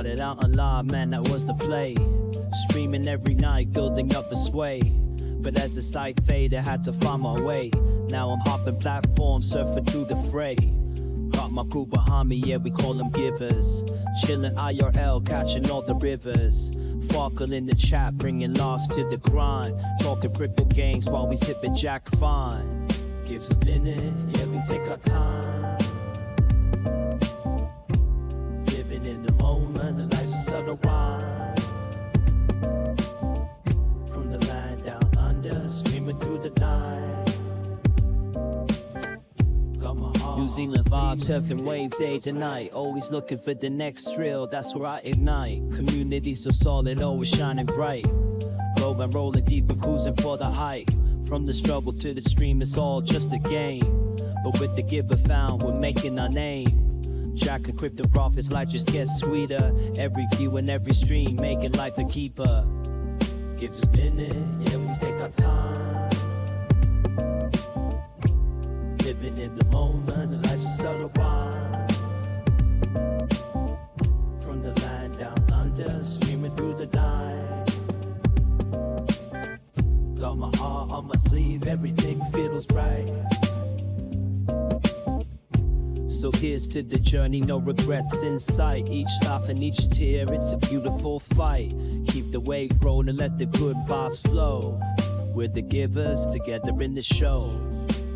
Started out on live, man, that was the play. Streaming every night, building up the sway. But as the site faded, I had to find my way. Now I'm hopping platforms, surfing through the fray. Got my crew behind me, yeah, we call them givers. Chillin' IRL, catching all the rivers. Farkle in the chat, bringing lost to the grind. Talking crypto games while we sippin' Jack Fine. Gives a minute, yeah, we take our time. Living in the moment, the life's a subtle rhyme. From the land down under, streaming through the night. New Zealand vibes, surfing waves day to night. Always looking for the next thrill, that's where I ignite. Community so solid, always shining bright. Rolling deep and cruising for the height. From the struggle to the stream, it's all just a game. But with the giver found, we're making our name. Jack and crypto profits, life just gets sweeter. Every view and every stream, making life a keeper. Gives a minute, yeah, we take our time. Living in the moment, the life's a subtle rhyme. From the land down under, streaming through the night. Got my heart on my sleeve, everything feels right. So here's to the journey, no regrets in sight. Each laugh and each tear, it's a beautiful fight. Keep the wave rolling, let the good vibes flow. We're the givers, together in the show.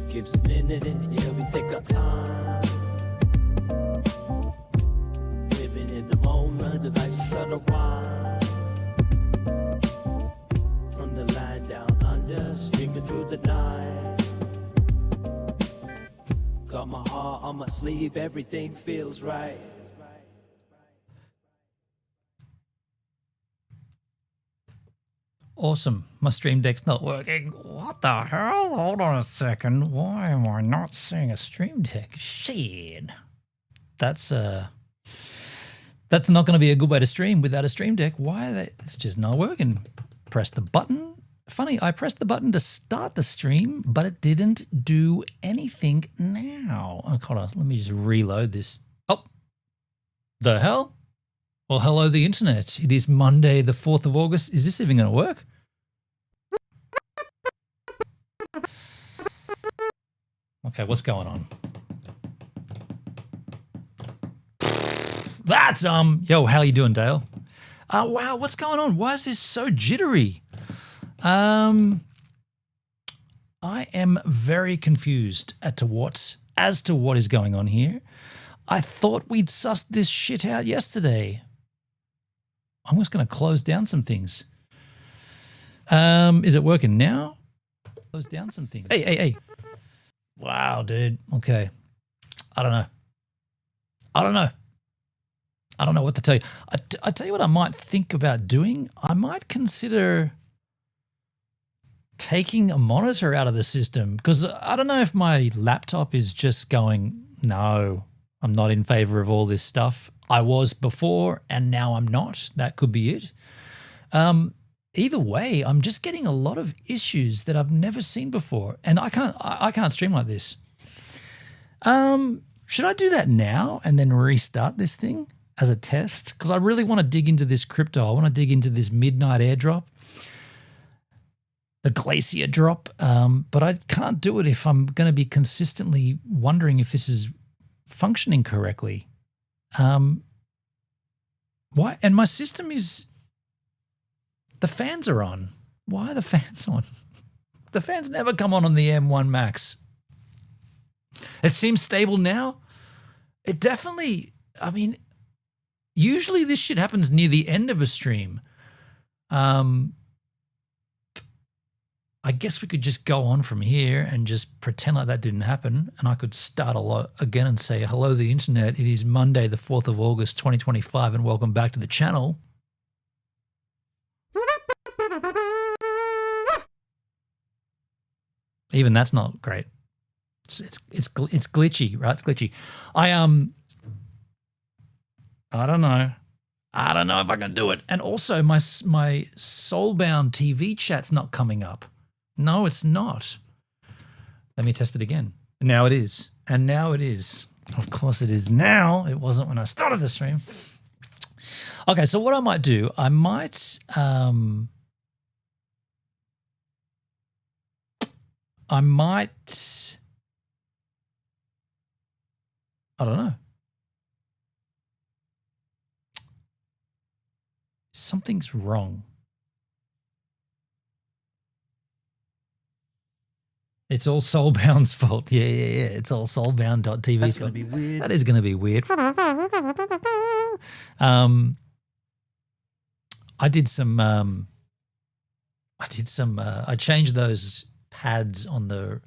Gives a minute, yeah, we take our time. Living in the moment, the life's a subtle rhyme. From the land down under, streaming through the night. Got my heart on my sleeve, everything feels right. Awesome. My stream deck's not working. What the hell? Hold on a second. Why am I not seeing a stream deck? Shit. That's not going to be a good way to stream without a stream deck. Why are they? It's just not working. Press the button. Funny, I pressed the button to start the stream, but it didn't do anything now. Oh, hold on. Let me just reload this. Oh, the hell? Well, hello, the internet. It is Monday, the 4th of August. Is this even going to work? Okay, what's going on? That's, yo, how you doing, Dale? Wow, what's going on? Why is this so jittery? I am very confused as to what is going on here. I thought we'd sussed this shit out yesterday. I'm just going to close down some things. Is it working now? Close down some things. Hey. Wow, dude. Okay. I don't know. I don't know what to tell you. I tell you what I might think about doing. I might consider taking a monitor out of the system because I don't know if my laptop is just going, no, I'm not in favor of all this stuff. I was before and now I'm not. That could be it. Either way, I'm just getting a lot of issues that I've never seen before, and I can't stream like this. Should I do that now and then restart this thing as a test? Because I really want to dig into this crypto. I want to dig into this Midnight Airdrop, the Glacier drop, but I can't do it if I'm going to be consistently wondering if this is functioning correctly. Why? And my system is, the fans are on. Why are the fans on? The fans never come on the M1 Max. It seems stable now. It definitely, I mean, usually this shit happens near the end of a stream. I guess we could just go on from here and just pretend like that didn't happen, and I could start again and say, hello, the internet. It is Monday, the 4th of August, 2025, and welcome back to the channel. Even that's not great. It's glitchy, right? It's glitchy. I don't know. I don't know if I can do it. And also my Soulbound TV chat's not coming up. No, it's not. Let me test it again. Now it is. And now it is. Of course it is now. It wasn't when I started the stream. Okay, so what I might do, I might I don't know. Something's wrong. It's all Soulbound's fault. Yeah. It's all Soulbound.tv's That's fault. going to be weird. That is going to be weird. I changed those pads on the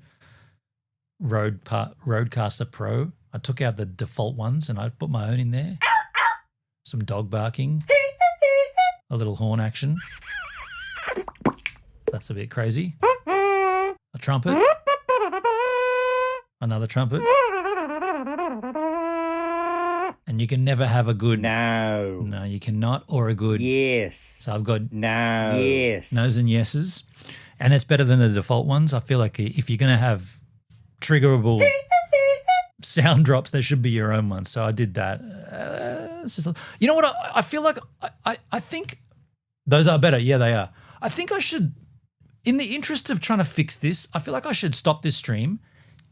Rodecaster Pro. I took out the default ones and I put my own in there. Some dog barking. A little horn action. That's a bit crazy. A trumpet. Another trumpet. And you can never have a good. No. No, you cannot, or a good. Yes. So I've got No. Yes. no's and yeses. And it's better than the default ones. I feel like if you're going to have triggerable sound drops, there should be your own ones. So I did that. It's just, you know what? I feel like I think those are better. Yeah, they are. I think I should, in the interest of trying to fix this, I feel like I should stop this stream,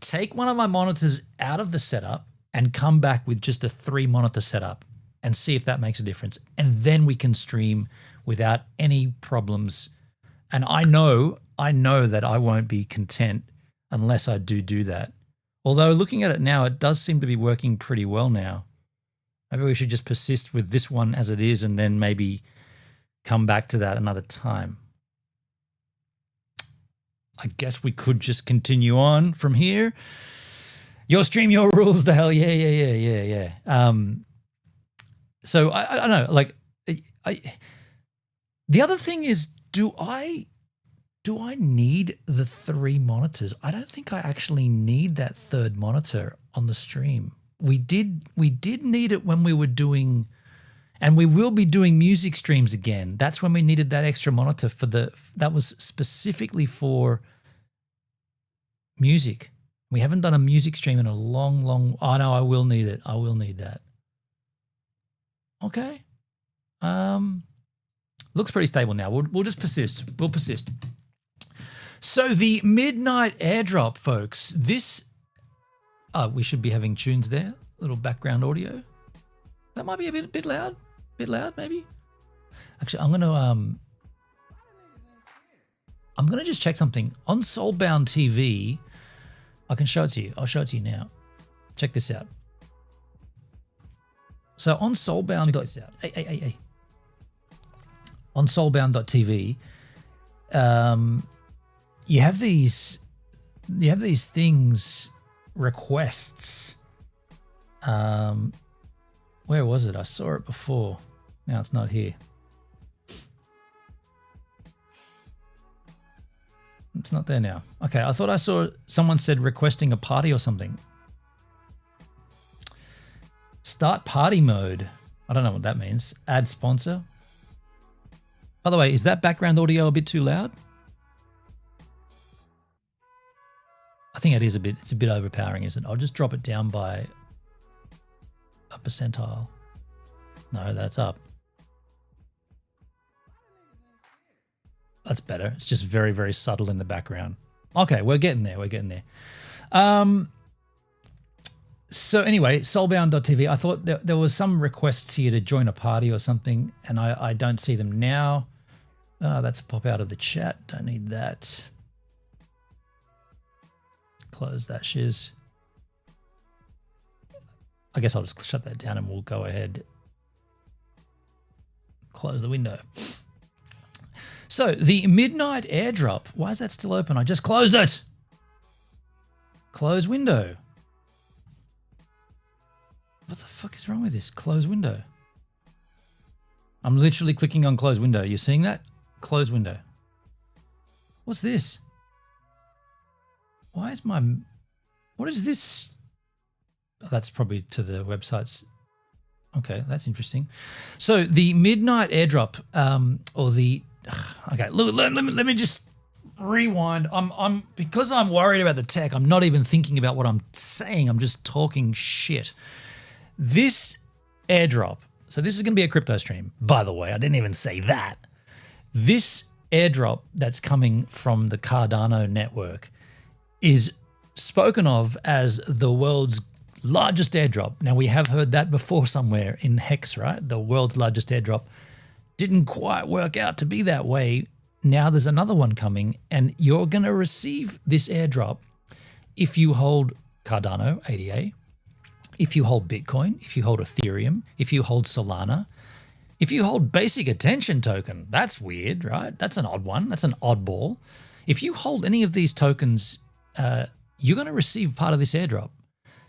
take one of my monitors out of the setup and come back with just a 3-monitor setup and see if that makes a difference. And then we can stream without any problems. And I know that I won't be content unless I do that. Although looking at it now, it does seem to be working pretty well now. Maybe we should just persist with this one as it is and then maybe come back to that another time. I guess we could just continue on from here. Your stream, your rules, Dale. Yeah. So I don't know. Like, the other thing is, do I need the 3 monitors? I don't think I actually need that 3rd monitor on the stream. We did need it when we were doing, and we will be doing music streams again. That's when we needed that extra monitor that was specifically for music. We haven't done a music stream in a long. Oh no, I will need it. I will need that. Okay. Looks pretty stable now. We'll just persist. We'll persist. So the Midnight Airdrop, folks. This, we should be having tunes there. Little background audio. That might be a bit loud. Bit loud, maybe. Actually, I'm gonna just check something on Soulbound TV. I can show it to you. I'll show it to you now. Check this out. So on Soulbound. Check this out. Hey. On Soulbound.tv, you have these things, requests. Where was it? I saw it before. Now it's not here. It's not there now. Okay, I thought I saw someone said requesting a party or something. Start party mode. I don't know what that means. Add sponsor. By the way, is that background audio a bit too loud? I think it is a bit. It's a bit overpowering, isn't it? I'll just drop it down by a percentile. No, that's up. That's better. It's just very, very subtle in the background. Okay, we're getting there. So anyway, Soulbound.tv, I thought there was some requests here to join a party or something, and I don't see them now. That's a pop out of the chat. Don't need that. Close that shiz. I guess I'll just shut that down and we'll go ahead. Close the window. So the Midnight Airdrop. Why is that still open? I just closed it. Close window. What the fuck is wrong with this? Close window. I'm literally clicking on close window. You seeing that? Close window. What's this? Why is my... What is this? Oh, that's probably to the websites. Okay, that's interesting. So the Midnight Airdrop, or the... Okay, look, let me just rewind. I'm because I'm worried about the tech, I'm not even thinking about what I'm saying. I'm just talking shit. This airdrop So this is going to be a crypto stream. By the way, I didn't even say that. This airdrop that's coming from the Cardano network is spoken of as the world's largest airdrop. Now, we have heard that before somewhere in Hex, right? The world's largest airdrop didn't quite work out to be that way. Now there's another one coming, and you're going to receive this airdrop if you hold Cardano ADA, if you hold Bitcoin, if you hold Ethereum, if you hold Solana, if you hold Basic Attention Token. That's weird, right? That's an odd one. That's an oddball. If you hold any of these tokens, you're going to receive part of this airdrop.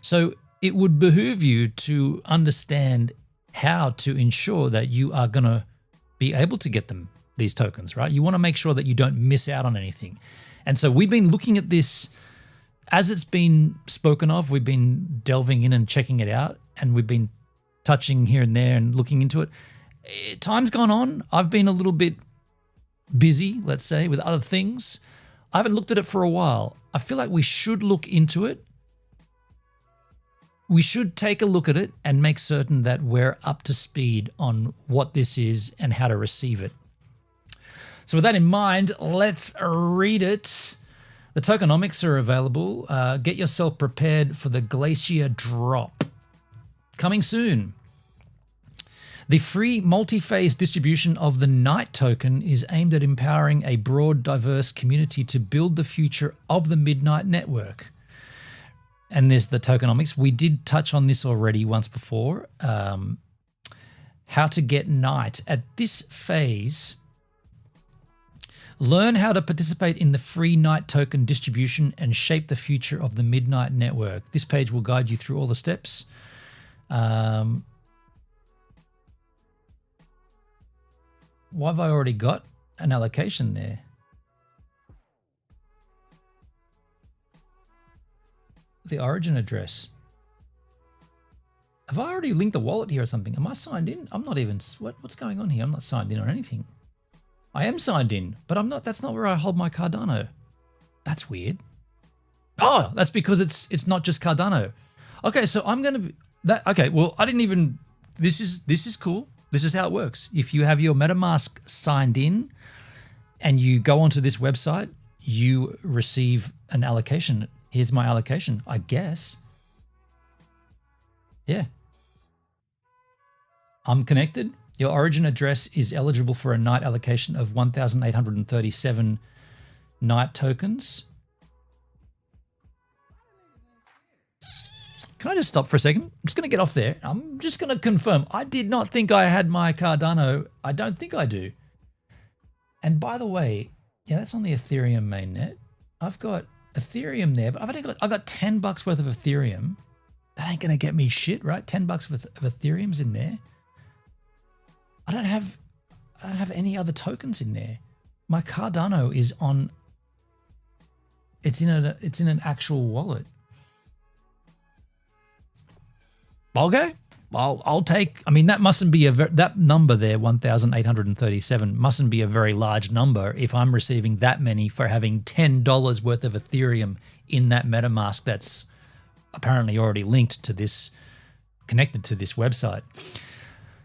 So it would behoove you to understand how to ensure that you are going to be able to get these tokens, right? You want to make sure that you don't miss out on anything. And so we've been looking at this as it's been spoken of. We've been delving in and checking it out, and we've been touching here and there and looking into it. Time's gone on. I've been a little bit busy, let's say, with other things. I haven't looked at it for a while. I feel like we should look into it. We should take a look at it and make certain that we're up to speed on what this is and how to receive it. So with that in mind, let's read it. The tokenomics are available. Get yourself prepared for the Glacier drop. Coming soon. The free multi-phase distribution of the Night token is aimed at empowering a broad, diverse community to build the future of the Midnight network. And there's the tokenomics. We did touch on this already once before. How to get Night. At this phase, learn how to participate in the free Night token distribution and shape the future of the Midnight network. This page will guide you through all the steps. Why have I already got an allocation there? The origin address. Have I already linked the wallet here or something? Am I signed in? I'm not even, what's going on here? I'm not signed in or anything. I am signed in, but I'm not, that's not where I hold my Cardano. That's weird. Oh, that's because it's not just Cardano. Okay, so I'm going to be, okay, well, I didn't even, this is cool. This is how it works. If you have your MetaMask signed in and you go onto this website, you receive an allocation. Here's my allocation, I guess. Yeah. I'm connected. Your origin address is eligible for a Night allocation of 1,837 Night tokens. Can I just stop for a second? I'm just going to get off there. I'm just going to confirm. I did not think I had my Cardano. I don't think I do. And by the way, yeah, that's on the Ethereum mainnet. I've got Ethereum there, but I got $10 worth of Ethereum. That ain't going to get me shit, right? $10 worth of Ethereum's in there. I don't have any other tokens in there. My Cardano is on. It's in an actual wallet. Okay, I'll take. I mean, that mustn't be that number there, 1,837, mustn't be a very large number if I'm receiving that many for having $10 worth of Ethereum in that MetaMask that's apparently already linked to this, connected to this website.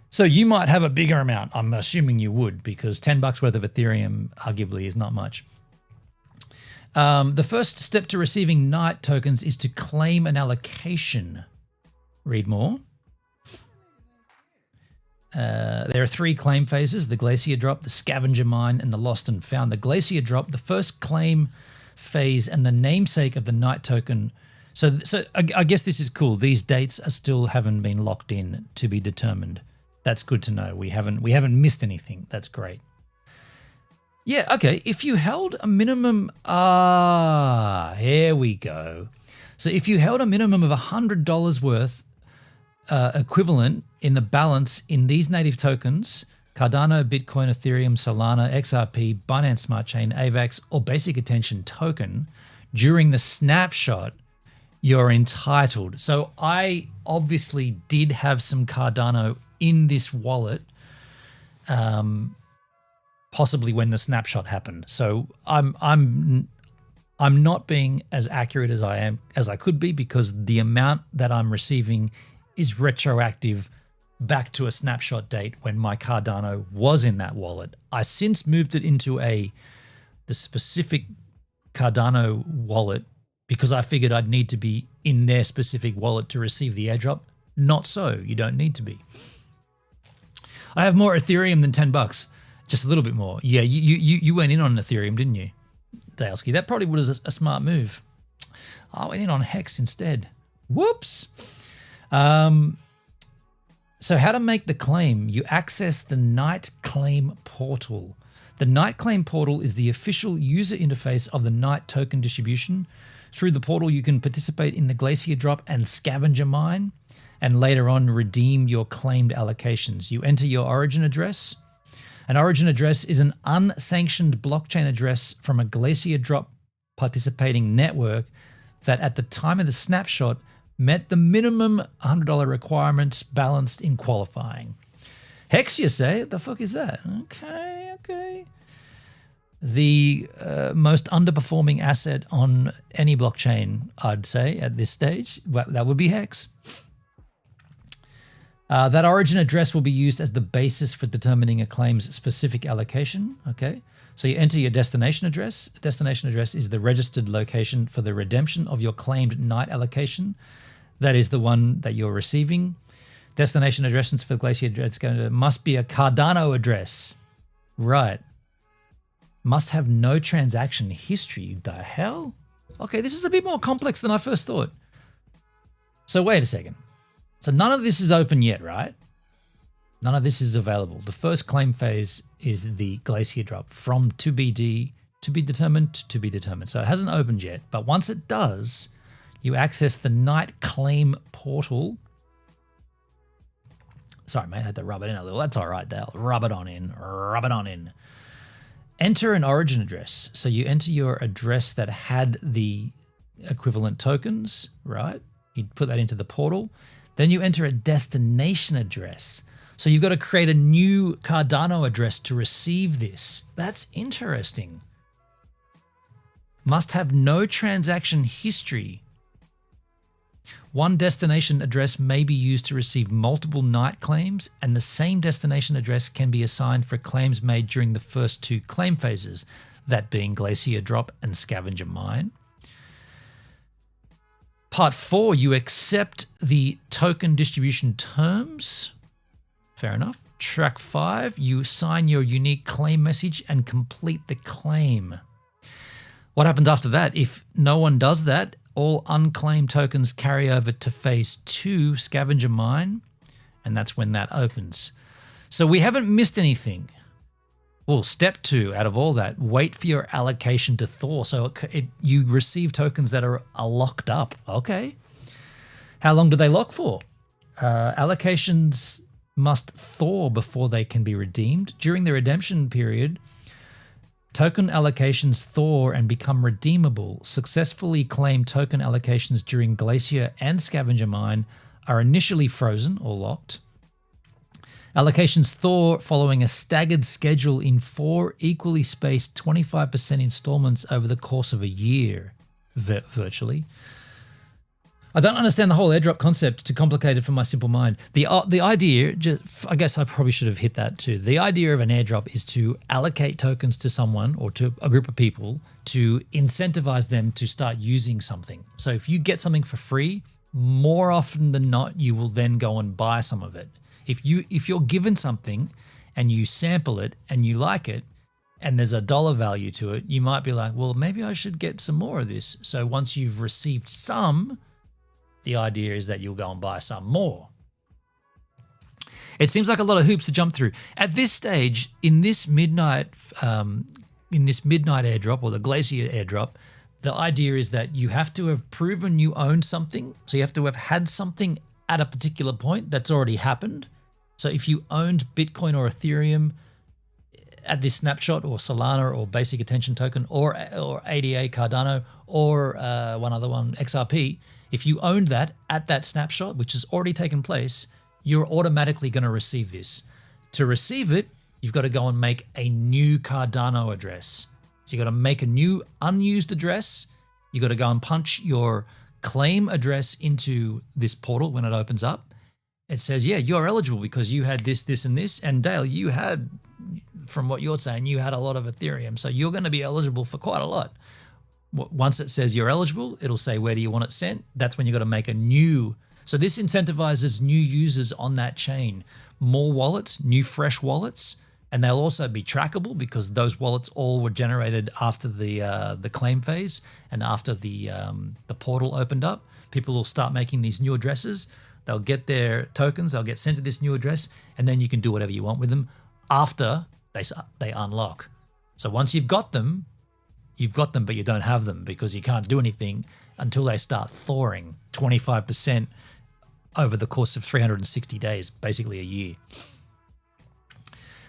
So you might have a bigger amount. I'm assuming you would, because $10 worth of Ethereum arguably is not much. The first step to receiving Night tokens is to claim an allocation. Read more. There are 3 claim phases: the Glacier drop, the Scavenger mine, and the Lost and Found. The Glacier drop, the first claim phase, and the namesake of the Night token. So I guess this is cool. These dates are still haven't been locked in to be determined. That's good to know. We haven't missed anything. That's great. Yeah, okay. If you held a minimum, here we go. So if you held a minimum of $100 worth equivalent in the balance in these native tokens, Cardano, Bitcoin, Ethereum, Solana, XRP, Binance Smart Chain, AVAX, or Basic Attention Token during the snapshot, you're entitled. So I obviously did have some Cardano in this wallet, possibly when the snapshot happened. So I'm not being as accurate as I could be, because the amount that I'm receiving is retroactive back to a snapshot date when my Cardano was in that wallet. I since moved it into the specific Cardano wallet because I figured I'd need to be in their specific wallet to receive the airdrop. Not so. You don't need to be. I have more Ethereum than $10. Just a little bit more. Yeah, you went in on Ethereum, didn't you, Dalesky? That probably was a smart move. I went in on Hex instead. Whoops. So how to make the claim? You access the Night Claim portal. The Night Claim portal is the official user interface of the Night token distribution. Through the portal, you can participate in the Glacier Drop and Scavenger Mine, and later on redeem your claimed allocations. You enter your origin address. An origin address is an unsanctioned blockchain address from a Glacier Drop participating network that at the time of the snapshot met the minimum $100 requirements balanced in qualifying. Hex, you say? What the fuck is that? Okay. The most underperforming asset on any blockchain, I'd say, at this stage. That would be Hex. That origin address will be used as the basis for determining a claim's specific allocation. Okay, so you enter your destination address. Destination address is the registered location for the redemption of your claimed night allocation. That is the one that you're receiving. Destination addresses for Glacier address must be a Cardano address. Right. Must have no transaction history. The hell? Okay, this is a bit more complex than I first thought. So wait a second. So none of this is open yet, right? None of this is available. The first claim phase is the Glacier Drop from to be determined to be determined. So it hasn't opened yet, but once it does, you access the Night Claim portal. Sorry, mate, I had to rub it in a little. That's all right, Dale. Rub it on in. Enter an origin address. So you enter your address that had the equivalent tokens, right? You put that into the portal. Then you enter a destination address. So you've got to create a new Cardano address to receive this. That's interesting. Must have no transaction history. One destination address may be used to receive multiple night claims, and the same destination address can be assigned for claims made during the first two claim phases, that being Glacier Drop and Scavenger Mine. Part 4, you accept the token distribution terms. Fair enough. Track 5, you sign your unique claim message and complete the claim. What happens after that? If no one does that, all unclaimed tokens carry over to phase 2, Scavenger Mine, and that's when that opens. So we haven't missed anything. Well, step 2 out of all that, wait for your allocation to thaw. So you receive tokens that are locked up. Okay. How long do they lock for? Allocations must thaw before they can be redeemed. During the redemption period, token allocations thaw and become redeemable. Successfully claimed token allocations during Glacier and Scavenger Mine are initially frozen or locked. Allocations thaw following a staggered schedule in 4 equally spaced 25% installments over the course of a year, virtually. I don't understand the whole airdrop concept, too complicated for my simple mind. The idea, I guess I probably should have hit that too. The idea of an airdrop is to allocate tokens to someone or to a group of people to incentivize them to start using something. So if you get something for free, more often than not, you will then go and buy some of it. If you're given something and you sample it and you like it and there's a dollar value to it, you might be like, well, maybe I should get some more of this. So once you've received some, the idea is that you'll go and buy some more. It seems like a lot of hoops to jump through. At this stage, in this midnight airdrop or the Glacier airdrop, the idea is that you have to have proven you own something. So you have to have had something at a particular point that's already happened. So if you owned Bitcoin or Ethereum at this snapshot, or Solana or Basic Attention Token, or ADA Cardano, or one other one, XRP, if you owned that at that snapshot, which has already taken place, you're automatically going to receive this. To receive it, you've got to go and make a new Cardano address. So you've got to make a new unused address. You've got to go and punch your claim address into this portal when it opens up. it says, yeah, you're eligible because you had this, this, and this. And Dale, you had, from what you're saying, you had a lot of Ethereum. So you're going to be eligible for quite a lot. Once it says you're eligible, it'll say, where do you want it sent? That's when you got to make a new. So this incentivizes new users on that chain. More wallets, new fresh wallets. And they'll also be trackable because those wallets all were generated after the claim phase and after the portal opened up. People will start making these new addresses. They'll get their tokens. They'll get sent to this new address, and then you can do whatever you want with them after they unlock. So once you've got them, but you don't have them because you can't do anything until they start thawing 25% over the course of 360 days, basically a year.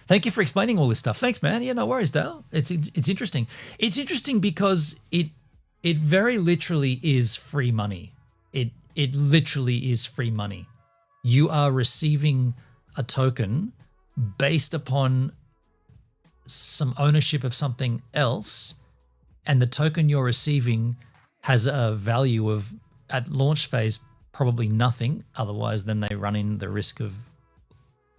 Thank you for explaining all this stuff. Thanks, man. Yeah, no worries, Dale. It's interesting. It's interesting because it very literally is free money. It literally is free money. You are receiving a token based upon some ownership of something else, and the token you're receiving has a value of, at launch phase, probably nothing. Otherwise, then they run in the risk of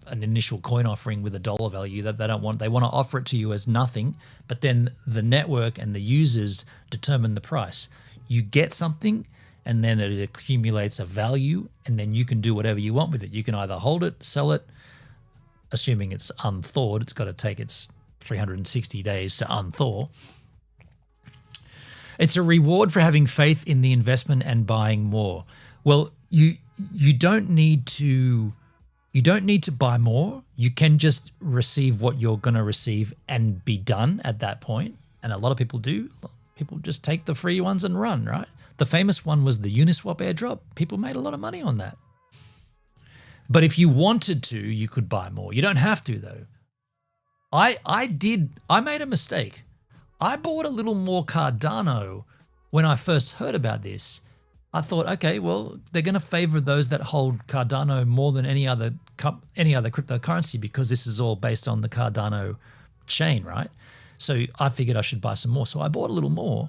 an initial coin offering with a dollar value that they don't want. They want to offer it to you as nothing, but then the network and the users determine the price. You get something, and then it accumulates a value, and then you can do whatever you want with it. You can either hold it, sell it, assuming it's unthawed. It's got to take its 360 days to unthaw. It's a reward for having faith in the investment and buying more. Well, you don't need to buy more. You can just receive what you're going to receive and be done at that point. And a lot of people do. People just take the free ones and run, right? The famous one was the Uniswap airdrop. People made a lot of money on that. But if you wanted to, you could buy more. You don't have to, though. I made a mistake. I bought a little more Cardano when I first heard about this. I thought, okay, well, they're going to favor those that hold Cardano more than any other cryptocurrency because this is all based on the Cardano chain, right? So I figured I should buy some more. So I bought a little more.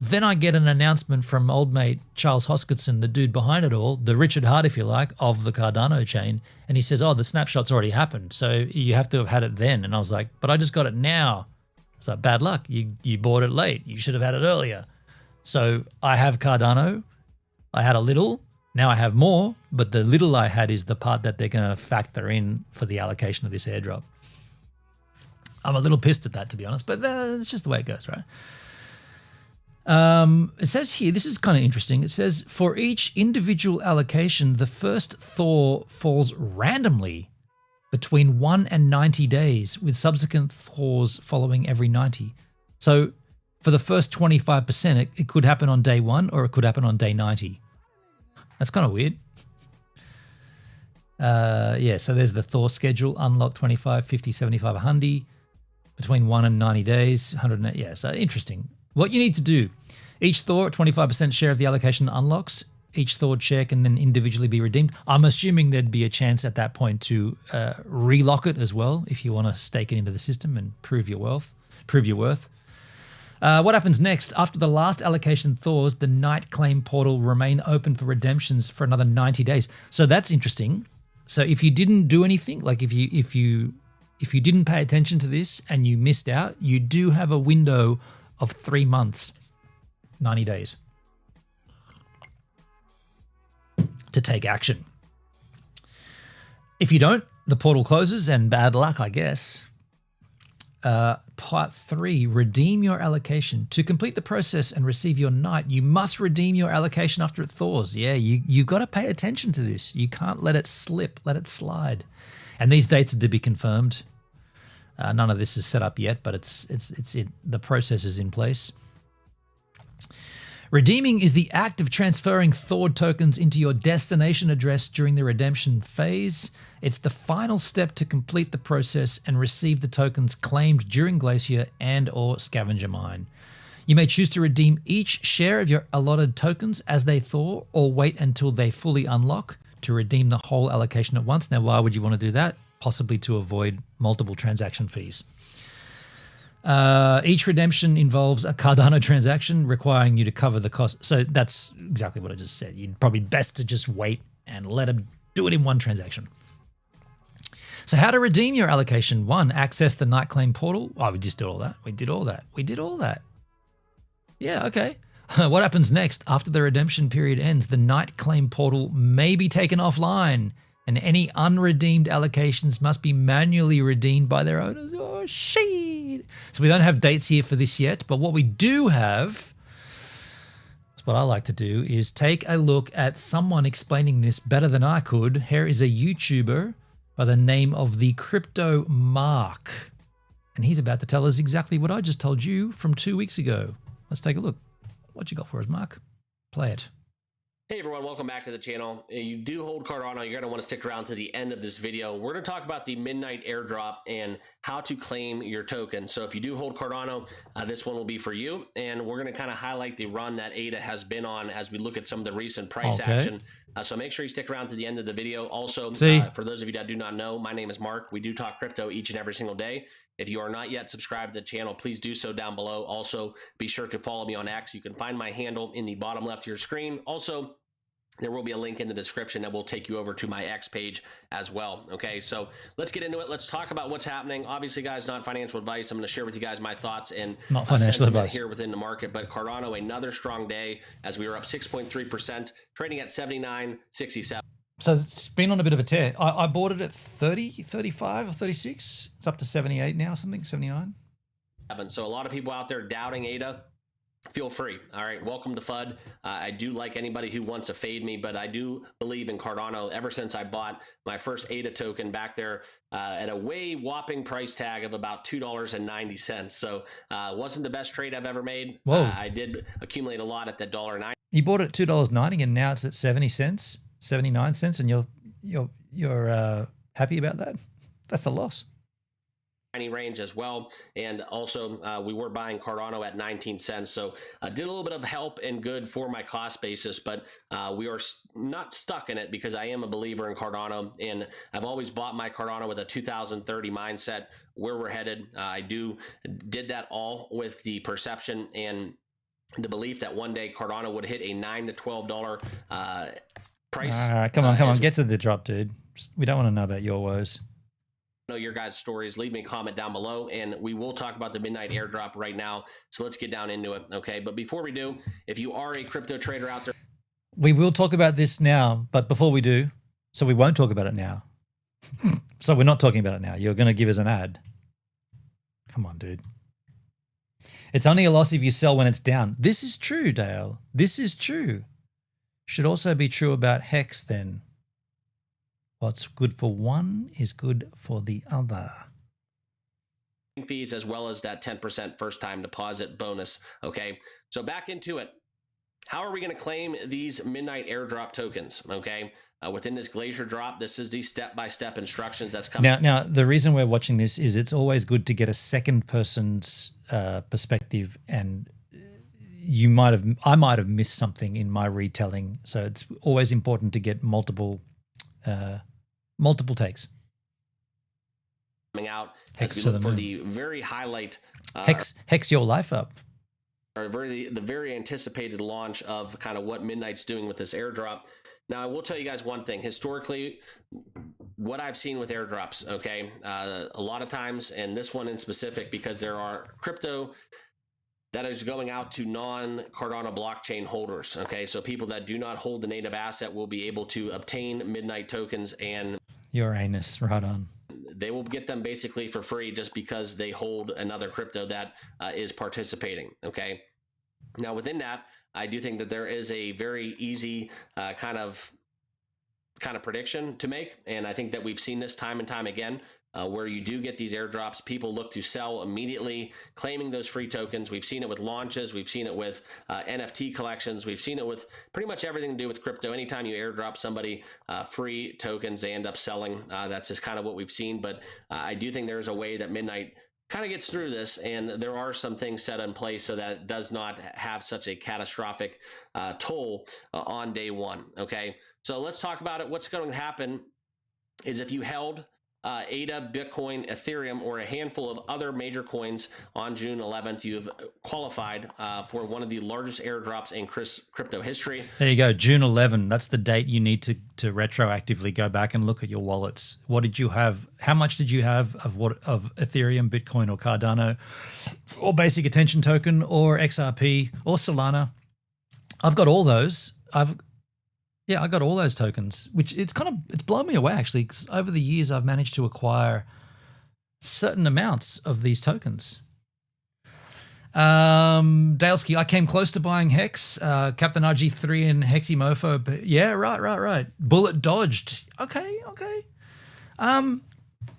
Then I get an announcement from old mate Charles Hoskinson, the dude behind it all, the Richard Hart, if you like, of the Cardano chain. And he says, oh, the snapshot's already happened. So you have to have had it then. And I was like, but I just got it now. It's like, bad luck. You bought it late. You should have had it earlier. So I have Cardano. I had a little. Now I have more. But the little I had is the part that they're going to factor in for the allocation of this airdrop. I'm a little pissed at that, to be honest. But it's just the way it goes, right? It says here, this is kind of interesting. It says, for each individual allocation, the first thaw falls randomly between 1 and 90 days, with subsequent thaws following every 90. So for the first 25%, it could happen on day 1 or it could happen on day 90. That's kind of weird. Yeah, so there's the thaw schedule, unlock 25, 50, 75, 100, between 1 and 90 days, 108. Yeah, so interesting. What you need to do, each thaw at 25% share of the allocation unlocks. Each thawed share can then individually be redeemed. I'm assuming there'd be a chance at that point to relock it as well if you want to stake it into the system and prove your worth. What happens next? After the last allocation thaws, the night claim portal will remain open for redemptions for another 90 days. So that's interesting. So if you didn't do anything, like if you didn't pay attention to this and you missed out, you do have a window of 3 months, 90 days, to take action. If you don't, the portal closes and bad luck, I guess. Part 3, redeem your allocation. To complete the process and receive your night, you must redeem your allocation after it thaws. Yeah, you got to pay attention to this. You can't let it slip, let it slide. And these dates are to be confirmed. None of this is set up yet, but the process is in place. Redeeming is the act of transferring thawed tokens into your destination address during the redemption phase. It's the final step to complete the process and receive the tokens claimed during Glacier and or Scavenger Mine. You may choose to redeem each share of your allotted tokens as they thaw, or wait until they fully unlock to redeem the whole allocation at once. Now, why would you want to do that? Possibly to avoid multiple transaction fees. Each redemption involves a Cardano transaction requiring you to cover the cost. So that's exactly what I just said. You'd probably best to just wait and let them Do it in one transaction. So how to redeem your allocation? 1, access the night claim portal. Oh, we just did all that. We did all that. Yeah, okay. What happens next? After the redemption period ends, the night claim portal may be taken offline, and any unredeemed allocations must be manually redeemed by their owners. Oh, shit. So we don't have dates here for this yet, but what we do have, what I like to do, is take a look at someone explaining this better than I could. Here is a YouTuber by the name of the Crypto Mark, and he's about to tell us exactly what I just told you from 2 weeks ago. Let's take a look. What you got for us, Mark? Play it. Hey everyone, welcome back to the channel. You do hold Cardano, you're going to want to stick around to the end of this video. We're going to talk about the Midnight Airdrop and how to claim your token. So if you do hold Cardano, this one will be for you. And we're going to kind of highlight the run that ADA has been on as we look at some of the recent price action. So make sure you stick around to the end of the video. Also, for those of you that do not know, my name is Mark. We do talk crypto each and every single day. If you are not yet subscribed to the channel, please do so down below. Also, be sure to follow me on X. You can find my handle in the bottom left of your screen. Also, there will be a link in the description that will take you over to my X page as well. Okay, so let's get into it. Let's talk about what's happening. Obviously, guys, not financial advice. I'm going to share with you guys my thoughts and not financial advice here within the market. But Cardano, another strong day as we were up 6.3%, trading at 79.67. So it's been on a bit of a tear. I bought it at 30, 35 or 36. It's up to 78 now, something, 79. So a lot of people out there doubting ADA. Feel free. All right. Welcome to FUD. I do like anybody who wants to fade me, but I do believe in Cardano ever since I bought my first ADA token back there at a way whopping price tag of about $2.90. So wasn't the best trade I've ever made. I did accumulate a lot at that $1.90. You bought it at $2.90 and now it's at 70 cents, 79 cents, and you're happy about that? That's a loss. Range as well, and also we were buying Cardano at 19 cents, so did a little bit of help and good for my cost basis, but we are not stuck in it because I am a believer in Cardano, and I've always bought my Cardano with a 2030 mindset where we're headed. I did that all with the perception and the belief that one day Cardano would hit a $9 to $12 price. All right, come on, get to the drop, dude. We don't want to know about your woes. Know your guys' stories. Leave me a comment down below, and we will talk about the Midnight Airdrop right now. So let's get down into it, okay? But before we do, if you are a crypto trader out there, we will talk about this now. But before we do, so we won't talk about it now. So we're not talking about it now. You're going to give us an ad. Come on, dude. It's only a loss if you sell when it's down. This is true, Dale. This is true. Should also be true about Hex then. What's good for one is good for the other. Fees as well as that 10% first time deposit bonus. Okay, so back into it. How are we going to claim these Midnight Airdrop tokens? Okay, within this Glacier drop, this is the step-by-step instructions that's coming. Now, the reason we're watching this is it's always good to get a second person's perspective, and I might have missed something in my retelling. So it's always important to get multiple takes. Coming out Hex as we look for the very highlight. Hex your life up. Or the very anticipated launch of kind of what Midnight's doing with this airdrop. Now, I will tell you guys one thing. Historically, what I've seen with airdrops, okay, a lot of times, and this one in specific, because there are crypto that is going out to non-Cardano blockchain holders, okay? So people that do not hold the native asset will be able to obtain Midnight tokens, and your anus, right on. They will get them basically for free just because they hold another crypto that is participating, okay? Now, within that, I do think that there is a very easy kind of prediction to make, and I think that we've seen this time and time again. Where you do get these airdrops, people look to sell immediately, claiming those free tokens. We've seen it with launches. We've seen it with NFT collections. We've seen it with pretty much everything to do with crypto. Anytime you airdrop somebody free tokens, they end up selling. That's just kind of what we've seen. But I do think there's a way that Midnight kind of gets through this, and there are some things set in place so that it does not have such a catastrophic toll on day one. Okay, so let's talk about it. What's going to happen is if you held ADA, Bitcoin, Ethereum, or a handful of other major coins on June 11th, you've qualified for one of the largest airdrops in crypto history. There you go, June 11. That's the date you need to retroactively go back and look at your wallets. What did you have? How much did you have of Ethereum, Bitcoin, or Cardano, or Basic Attention Token, or XRP, or Solana? I've got all those. I got all those tokens, which it's blown me away actually, because over the years I've managed to acquire certain amounts of these tokens. Daleski, I came close to buying Hex, Captain RG3 and Heximofo, but yeah, right. Bullet dodged. Okay.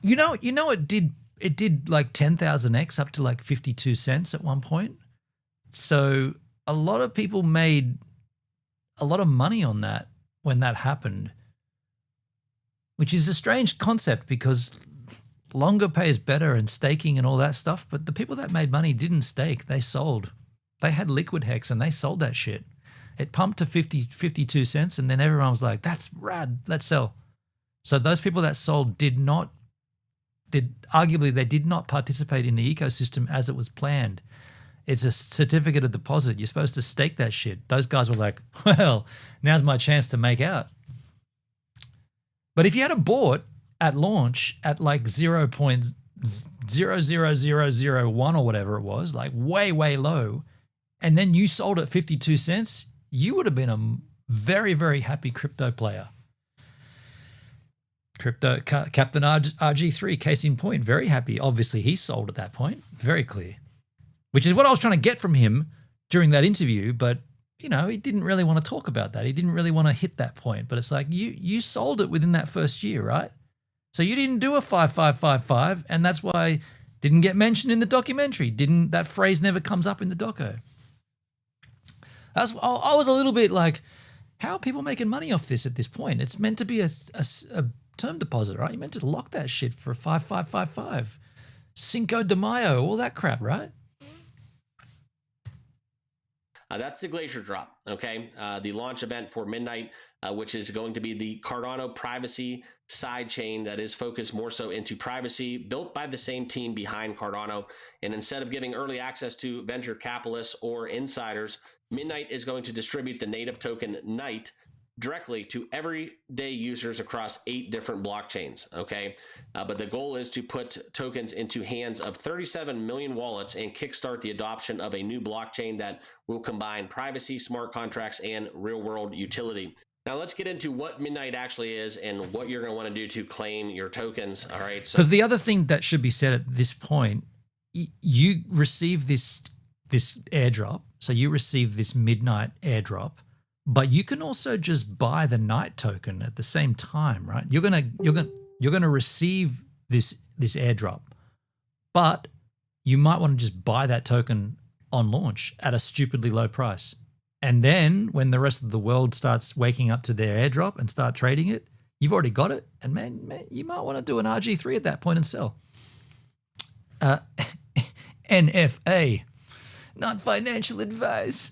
You know, it did like 10,000x up to like 52 cents at one point. So a lot of people made a lot of money on that when that happened, which is a strange concept because longer pays better and staking and all that stuff. But the people that made money didn't stake. They sold. They had liquid Hex and they sold that shit. It pumped to 52 cents and then everyone was like, that's rad, let's sell. So those people that sold arguably they did not participate in the ecosystem as it was planned. It's a certificate of deposit. You're supposed to stake that shit. Those guys were like, well, now's my chance to make out. But if you had bought at launch at like 0.00001 or whatever it was, like way, way low, and then you sold at 52 cents, you would have been a very, very happy crypto player. Captain RG3, case in point, very happy. Obviously, he sold at that point. Very clear. Which is what I was trying to get from him during that interview, but you know, he didn't really want to talk about that. He didn't really want to hit that point. But it's like you sold it within that first year, right? So you didn't do a 5555, and that's why it didn't get mentioned in the documentary. That phrase never comes up in the doco. I was a little bit like, how are people making money off this at this point? It's meant to be a term deposit, right? You're meant to lock that shit for 5555. Cinco de Mayo, all that crap, right? That's the Glacier drop, okay? The launch event for Midnight, which is going to be the Cardano privacy sidechain that is focused more so into privacy, built by the same team behind Cardano. And instead of giving early access to venture capitalists or insiders, Midnight is going to distribute the native token Night directly to everyday users across 8 different blockchains, okay? But the goal is to put tokens into hands of 37 million wallets and kickstart the adoption of a new blockchain that will combine privacy, smart contracts, and real-world utility. Now let's get into what Midnight actually is and what you're going to want to do to claim your tokens, all right? Because the other thing that should be said at this point, you receive this airdrop, so you receive this Midnight airdrop, but you can also just buy the Night token at the same time, right? You're gonna receive this airdrop, but you might want to just buy that token on launch at a stupidly low price. And then when the rest of the world starts waking up to their airdrop and start trading it, you've already got it. And man, you might want to do an RG3 at that point and sell. NFA, not financial advice.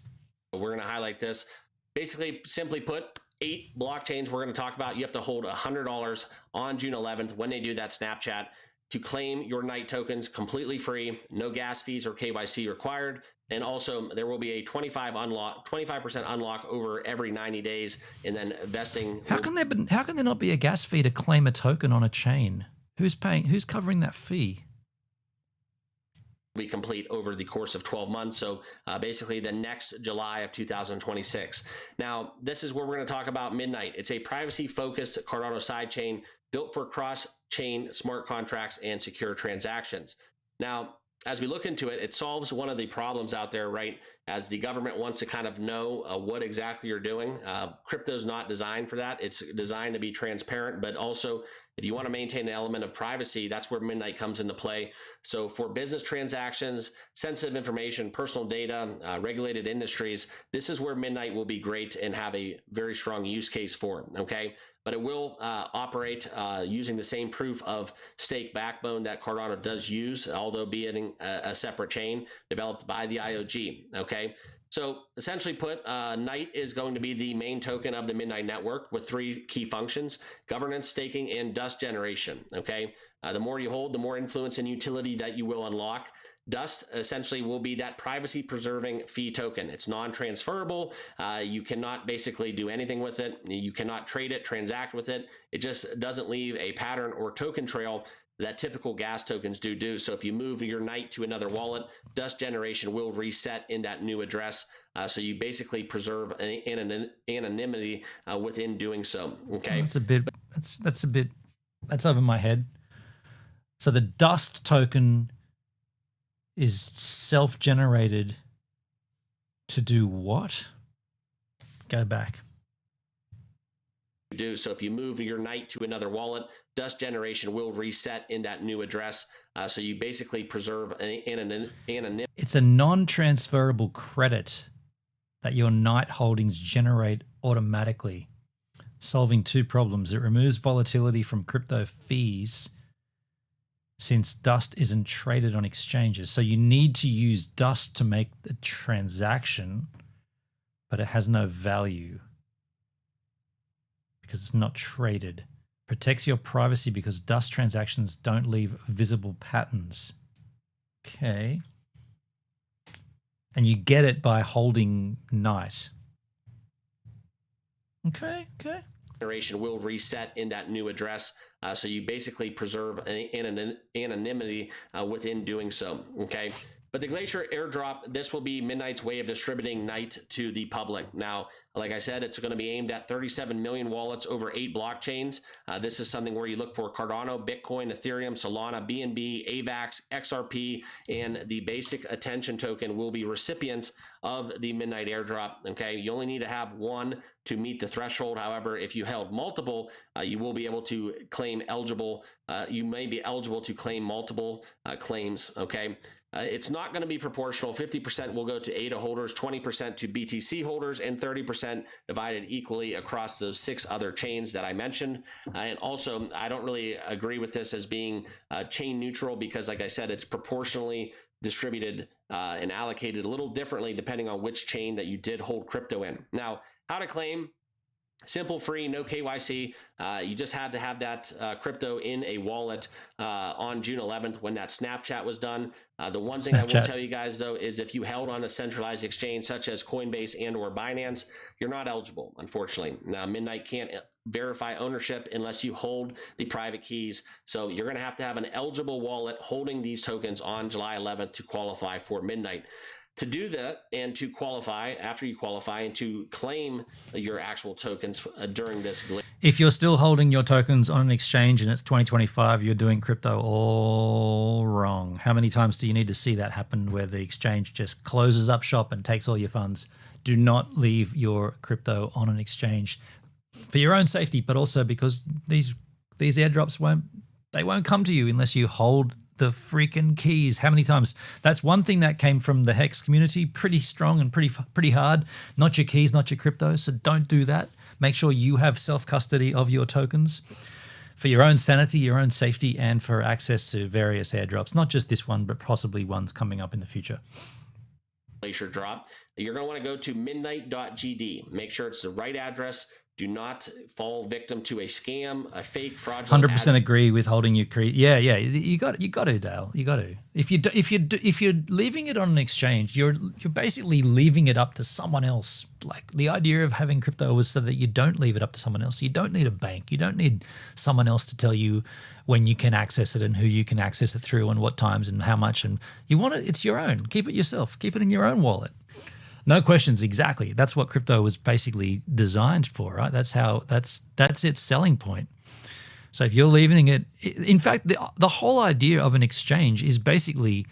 We're going to highlight this. Basically, simply put, 8 blockchains we're going to talk about. You have to hold $100 on June 11th when they do that Snapchat to claim your Night tokens completely free, no gas fees or KYC required. And also there will be a 25% unlock over every 90 days and then vesting. How can there not be a gas fee to claim a token on a chain? Who's covering that fee? Be complete over the course of 12 months. So basically the next July of 2026. Now, this is where we're going to talk about Midnight. It's a privacy-focused Cardano sidechain built for cross-chain smart contracts and secure transactions. Now, as we look into it, it solves one of the problems out there, right? As the government wants to kind of know what exactly you're doing. Crypto's not designed for that. It's designed to be transparent, but also if you want to maintain an element of privacy, that's where Midnight comes into play. So for business transactions, sensitive information, personal data, regulated industries, this is where Midnight will be great and have a very strong use case for, okay? But it will operate using the same proof of stake backbone that Cardano does use, although being a separate chain developed by the IOG, okay? So essentially put, Night is going to be the main token of the Midnight Network with 3 key functions: governance, staking, and dust generation. Okay. The more you hold, the more influence and utility that you will unlock. Dust essentially will be that privacy preserving fee token. It's non-transferable. You cannot basically do anything with it. You cannot trade it, transact with it. It just doesn't leave a pattern or token trail that typical gas tokens do. So if you move your Night to another wallet, dust generation will reset in that new address. So you basically preserve anonymity within doing so. Okay. That's over my head. So the dust token is self-generated to do what? Go back. So if you move your Night to another wallet, dust generation will reset in that new address. So you basically preserve anonymity. It's a non-transferable credit that your Night holdings generate automatically, solving 2 problems. It removes volatility from crypto fees since dust isn't traded on exchanges. So you need to use dust to make the transaction, but it has no value because it's not traded. Protects your privacy because dust transactions don't leave visible patterns. Okay. And you get it by holding Night. Okay. Generation will reset in that new address. So you basically preserve anonymity within doing so. Okay. But the Glacier airdrop, this will be Midnight's way of distributing Night to the public. Now, like I said, it's going to be aimed at 37 million wallets over 8 blockchains. This is something where you look for Cardano, Bitcoin, Ethereum, Solana, BNB, AVAX, XRP, and the basic attention token will be recipients of the Midnight airdrop. Okay, you only need to have 1 to meet the threshold. However, if you held multiple, you will be able to claim eligible. You may be eligible to claim multiple claims. Okay. It's not going to be proportional. 50% will go to ADA holders, 20% to BTC holders, and 30% divided equally across those 6 other chains that I mentioned. And also, I don't really agree with this as being chain neutral because, like I said, it's proportionally distributed and allocated a little differently depending on which chain that you did hold crypto in. Now, how to claim? Simple, free, no KYC. You just had to have that crypto in a wallet on June 11th when that Snapchat was done. The one thing I will tell you guys, though, is if you held on a centralized exchange such as Coinbase and or Binance, you're not eligible, unfortunately. Now, Midnight can't verify ownership unless you hold the private keys. So you're going to have an eligible wallet holding these tokens on July 11th to qualify for Midnight. To do that and to qualify, after you qualify, and to claim your actual tokens during this glitch. If you're still holding your tokens on an exchange and it's 2025, you're doing crypto all wrong. How many times do you need to see that happen where the exchange just closes up shop and takes all your funds? Do not leave your crypto on an exchange for your own safety, but also because these airdrops won't come to you unless you hold the freaking keys. How many times? That's one thing that came from the Hex community, pretty strong and pretty hard. Not your keys, not your crypto. So don't do that. Make sure you have self-custody of your tokens for your own sanity, your own safety, and for access to various airdrops. Not just this one, but possibly ones coming up in the future. Glacier drop. You're going to want to go to midnight.gd. Make sure it's the right address. Do not fall victim to a scam, a fake, fraudulent. 100% agree with holding your creed. Yeah. You got to, Dale. You got to. If you're leaving it on an exchange, you're basically leaving it up to someone else. Like the idea of having crypto was so that you don't leave it up to someone else. You don't need a bank. You don't need someone else to tell you when you can access it and who you can access it through and what times and how much. And you want it. It's your own. Keep it yourself. Keep it in your own wallet. No questions, exactly. That's what crypto was basically designed for, right? That's its selling point. So if you're leaving it, in fact, the whole idea of an exchange is basically,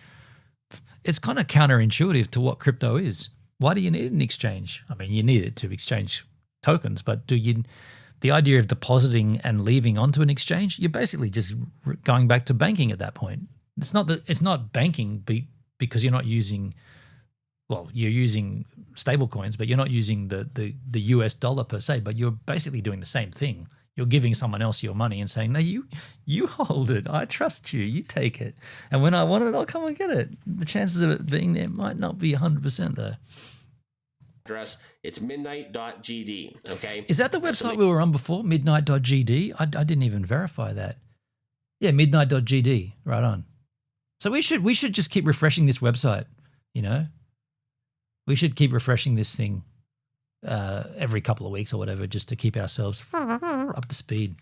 it's kind of counterintuitive to what crypto is. Why do you need an exchange? I mean, you need it to exchange tokens, but the idea of depositing and leaving onto an exchange, you're basically just going back to banking at that point. It's not banking because you're not using. Well, you're using stable coins, but you're not using the US dollar per se, but you're basically doing the same thing. You're giving someone else your money and saying, no, you hold it. I trust you. You take it. And when I want it, I'll come and get it. The chances of it being there might not be 100% though. address. It's midnight.gd. Okay. Is that the website we were on before? Midnight.gd? I didn't even verify that. Yeah, midnight.gd. Right on. So we should just keep refreshing this website, you know? We should keep refreshing this thing every couple of weeks or whatever, just to keep ourselves up to speed.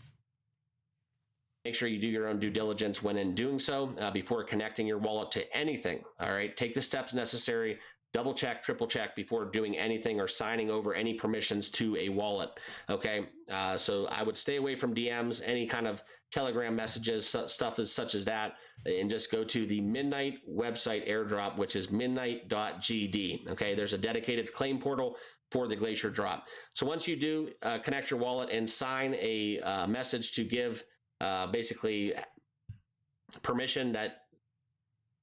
Make sure you do your own due diligence when in doing so before connecting your wallet to anything. All right. Take the steps necessary. Double check, triple check before doing anything or signing over any permissions to a wallet. Okay. So I would stay away from DMs, any kind of Telegram messages, stuff such as that, and just go to the Midnight website airdrop, which is midnight.gd. Okay. There's a dedicated claim portal for the Glacier drop. So once you do connect your wallet and sign a message to give basically permission that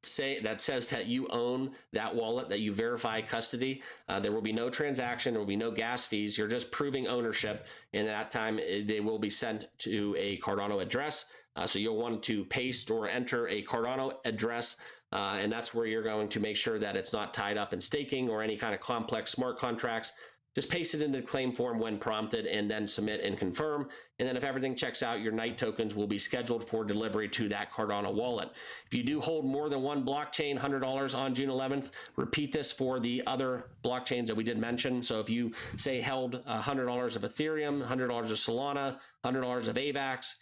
says that you own that wallet, that you verify custody, there will be no transaction, there will be no gas fees. You're just proving ownership, and at that time they will be sent to a Cardano address. So you'll want to paste or enter a Cardano address, and that's where you're going to make sure that it's not tied up in staking or any kind of complex smart contracts. Just paste it into the claim form when prompted and then submit and confirm. And then if everything checks out, your Night tokens will be scheduled for delivery to that Cardano wallet. If you do hold more than one blockchain, $100 on June 11th, repeat this for the other blockchains that we did mention. So if you say held $100 of Ethereum, $100 of Solana, $100 of AVAX,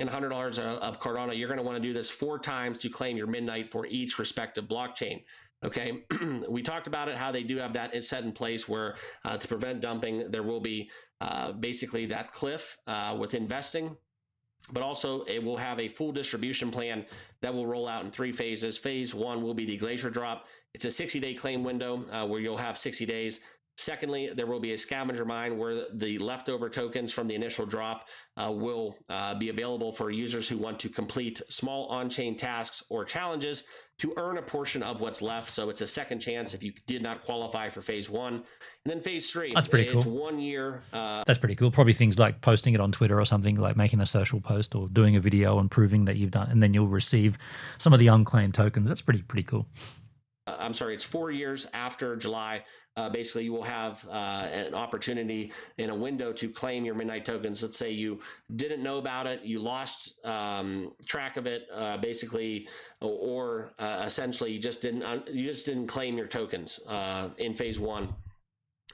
and $100 of Cardano, you're going to want to do this 4 times to claim your Midnight for each respective blockchain. Okay, we talked about it, how they do have that set in place where to prevent dumping, there will be basically that cliff with investing, but also it will have a full distribution plan that will roll out in 3 phases. Phase 1 will be the Glacier drop. It's a 60-day claim window where you'll have 60 days. Secondly, there will be a scavenger mine where the leftover tokens from the initial drop will be available for users who want to complete small on-chain tasks or challenges to earn a portion of what's left. So it's a second chance if you did not qualify for phase 1. And then phase 3, that's pretty cool. It's 1 year. That's pretty cool. Probably things like posting it on Twitter or something, like making a social post or doing a video and proving that you've done, and then you'll receive some of the unclaimed tokens. That's pretty cool. I'm sorry, it's 4 years after July. Basically, you will have an opportunity in a window to claim your Midnight tokens. Let's say you didn't know about it, you lost track of it, basically, or essentially you just didn't claim your tokens in phase 1.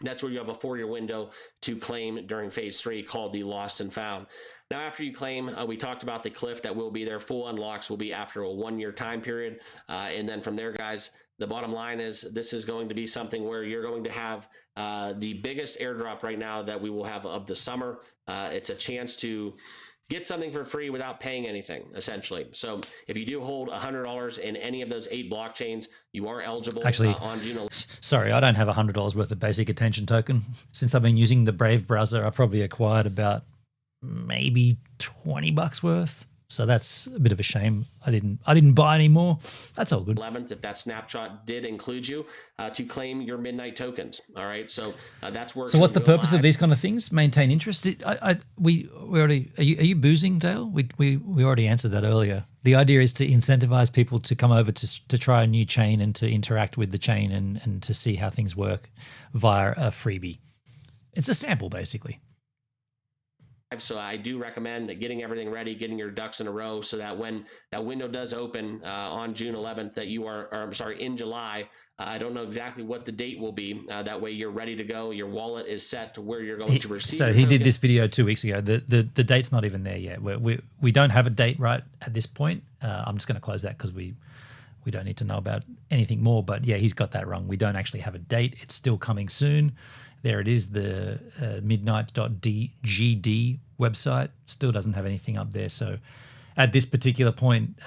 That's where you have a 4-year window to claim during phase 3, called the lost and found. Now, after you claim, we talked about the cliff that will be there. Full unlocks will be after a 1-year time period. And then from there, guys, the bottom line is this is going to be something where you're going to have the biggest airdrop right now that we will have of the summer. It's a chance to get something for free without paying anything, essentially. So if you do hold $100 in any of those 8 blockchains, you are eligible. Actually, on June 11th. Sorry, I don't have $100 worth of basic attention token. Since I've been using the Brave browser, I probably acquired about maybe $20 worth. So that's a bit of a shame. I didn't buy any more. That's all good. 11th, if that snapshot did include you, to claim your Midnight tokens. All right, so that's where. So what's the purpose of these kind of things? Maintain interest. We already. Are you boozing, Dale? We already answered that earlier. The idea is to incentivize people to come over to try a new chain and to interact with the chain and to see how things work via a freebie. It's a sample, basically. So I do recommend getting everything ready, getting your ducks in a row, so that when that window does open on June 11th, that you are, or I'm sorry, in July. I don't know exactly what the date will be. That way you're ready to go. Your wallet is set to where you're going to receive. So he did this video 2 weeks ago. The date's not even there yet. We don't have a date right at this point. I'm just going to close that because we don't need to know about anything more. But yeah, he's got that wrong. We don't actually have a date. It's still coming soon. There it is, the midnight.gd website. Still doesn't have anything up there. So at this particular point,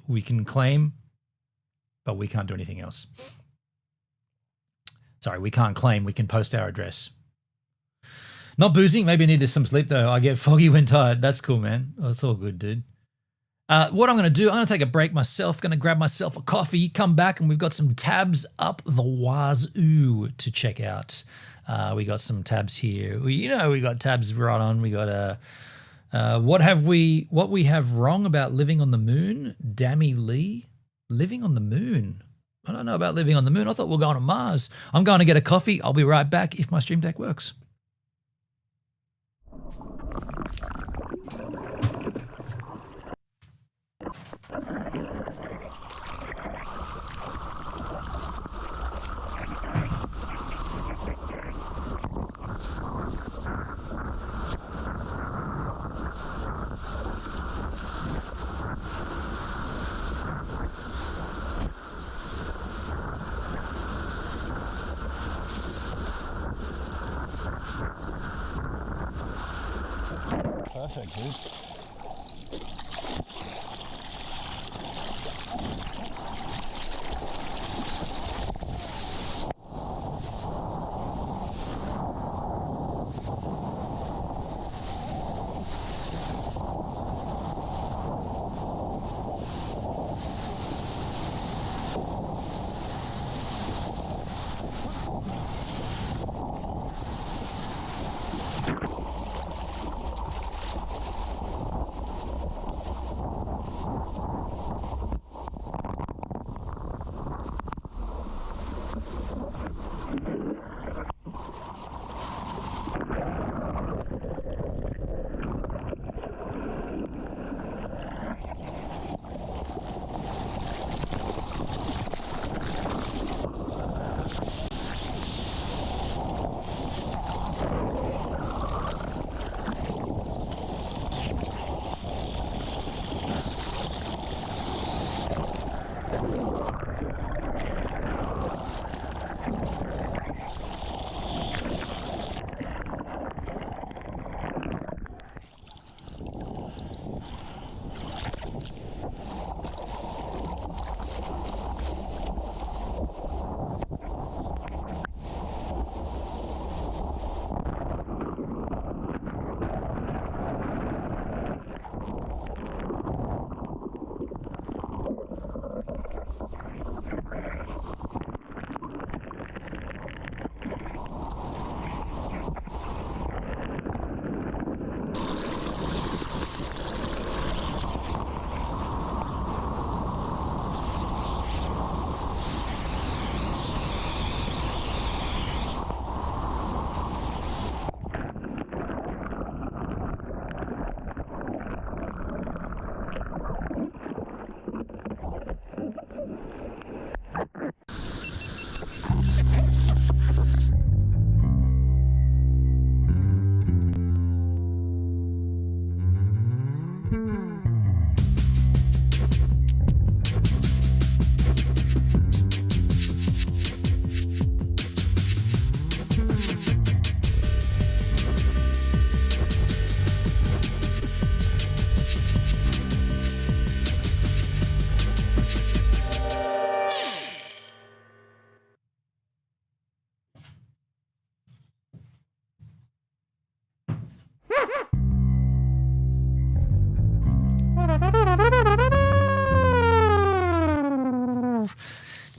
we can claim, but we can't do anything else. Sorry, we can't claim. We can post our address. Not boozing. Maybe I needed some sleep, though. I get foggy when tired. That's cool, man. Oh, it's all good, dude. What I'm going to do, I'm going to take a break myself, going to grab myself a coffee, come back, and we've got some tabs up the wazoo to check out. We got some tabs here. We got tabs right on. We got what we have wrong about living on the moon. Dammy Lee, living on the moon. I don't know about living on the moon. I thought we were going to Mars. I'm going to get a coffee. I'll be right back if my stream deck works. Perfect, dude.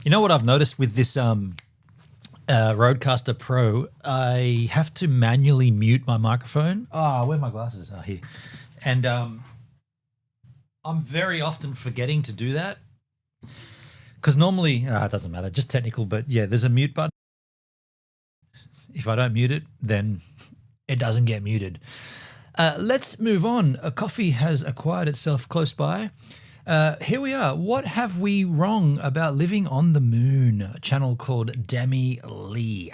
You know what I've noticed with this Rodecaster Pro, I have to manually mute my microphone. Ah, where are my glasses? Oh, here. And I'm very often forgetting to do that because normally, it doesn't matter, just technical, but yeah, there's a mute button. If I don't mute it, then it doesn't get muted. Let's move on. A coffee has acquired itself close by. Here we are. What have we wrong about living on the moon? A channel called Demi Lee.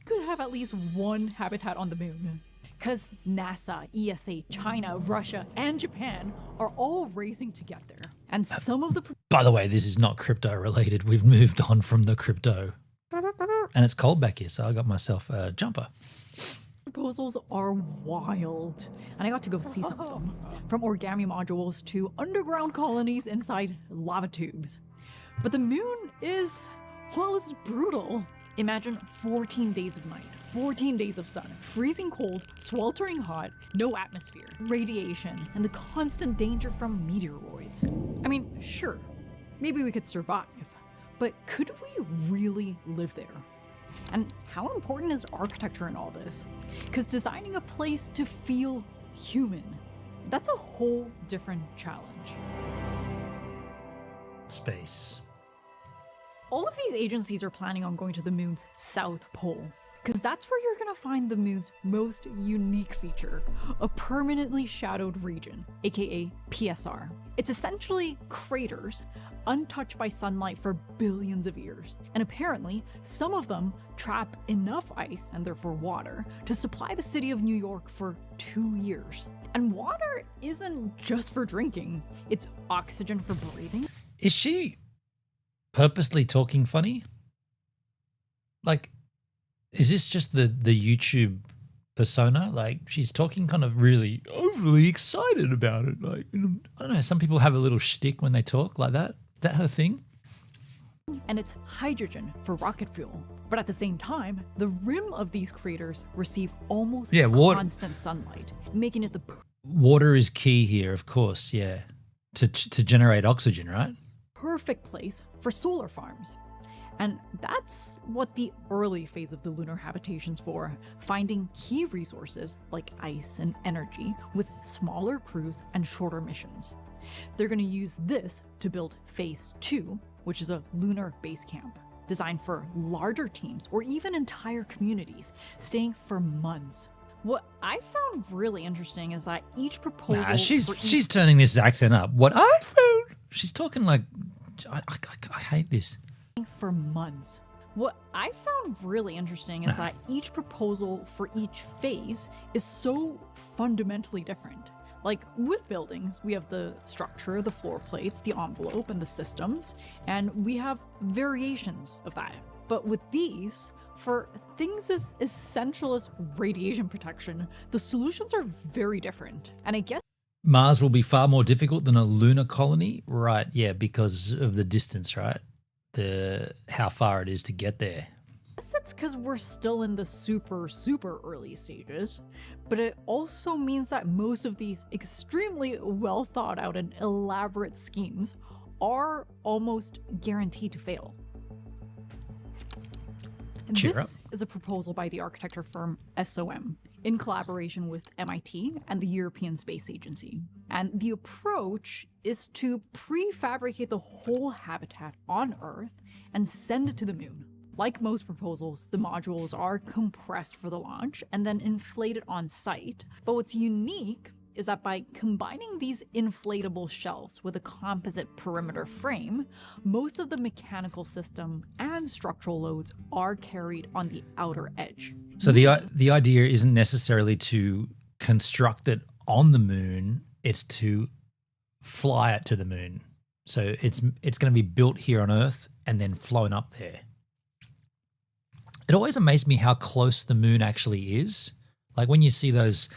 Could have at least one habitat on the moon. Because NASA, ESA, China, Russia, and Japan are all racing to get there. And some of the... By the way, this is not crypto related. We've moved on from the crypto. And it's cold back here, so I got myself a jumper. Proposals are wild. And I got to go see some of them. From origami modules to underground colonies inside lava tubes. But the moon is, well, it's brutal. Imagine 14 days of night, 14 days of sun, freezing cold, sweltering hot, no atmosphere, radiation, and the constant danger from meteoroids. I mean, sure, maybe we could survive, but could we really live there? And how important is architecture in all this? Because designing a place to feel human, that's a whole different challenge. space. All of these agencies are planning on going to the moon's south pole, because that's where you're going to find the moon's most unique feature, a permanently shadowed region, aka PSR. It's essentially craters, untouched by sunlight for billions of years, and apparently some of them trap enough ice, and therefore water, to supply the city of New York for 2 years. And water isn't just for drinking, it's oxygen for breathing. Is she purposely talking funny? Like, is this just the YouTube persona? Like, she's talking kind of really overly excited about it. Like, I don't know, some people have a little shtick when they talk like that. Is that her thing? And it's hydrogen for rocket fuel. But at the same time, the rim of these craters receive almost constant sunlight, making it the water is key here, of course, yeah, to generate oxygen, right? perfect place for solar farms. And that's what the early phase of the lunar habitation's for, finding key resources like ice and energy with smaller crews and shorter missions. They're going to use this to build phase 2, which is a lunar base camp, designed for larger teams or even entire communities, staying for months. What I found really interesting is that each proposal... Nah, she's turning this accent up. What I found... She's talking like... I hate this. For months. What I found really interesting is that each proposal for each phase is so fundamentally different. Like with buildings, we have the structure, the floor plates, the envelope, and the systems, and we have variations of that. But with these, for things as essential as radiation protection, the solutions are very different. And I guess Mars will be far more difficult than a lunar colony, right? Yeah, because of the distance, right? How far it is to get there. it's because we're still in the super early stages, but it also means that most of these extremely well thought out and elaborate schemes are almost guaranteed to fail. Cheer This is a proposal by the architecture firm SOM in collaboration with MIT and the European Space Agency. And the approach is to prefabricate the whole habitat on Earth and send it to the moon. Like most proposals, the modules are compressed for the launch and then inflated on site. But what's unique is that by combining these inflatable shells with a composite perimeter frame, most of the mechanical system and structural loads are carried on the outer edge. So the idea isn't necessarily to construct it on the moon, it's to fly it to the moon. So it's going to be built here on Earth and then flown up there. It always amazed me how close the moon actually is. Like when you see those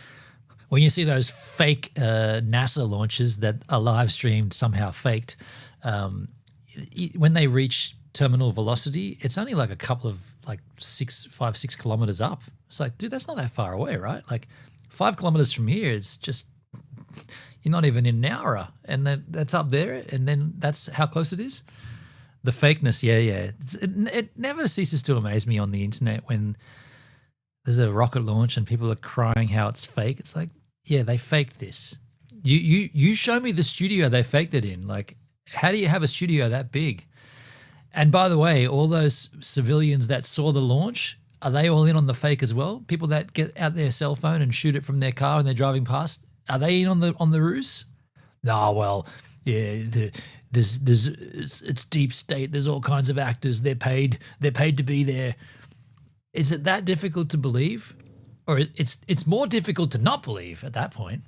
fake NASA launches that are live streamed, somehow faked, when they reach terminal velocity, it's only like a couple of 5-6 kilometers up. It's like, dude, that's not that far away, right? Like 5 kilometers from here, it's just, you're not even in Nowra, and then that's up there, and then that's how close it is. The fakeness, yeah. It never ceases to amaze me on the internet when there's a rocket launch and people are crying how it's fake. It's like, yeah, they faked this. You show me the studio they faked it in. Like, how do you have a studio that big? And by the way, all those civilians that saw the launch, are they all in on the fake as well? People that get out their cell phone and shoot it from their car when they're driving past, are they in on the ruse? No, well, yeah, it's deep state. There's all kinds of actors. They're paid to be there. Is it that difficult to believe? Or it's more difficult to not believe at that point.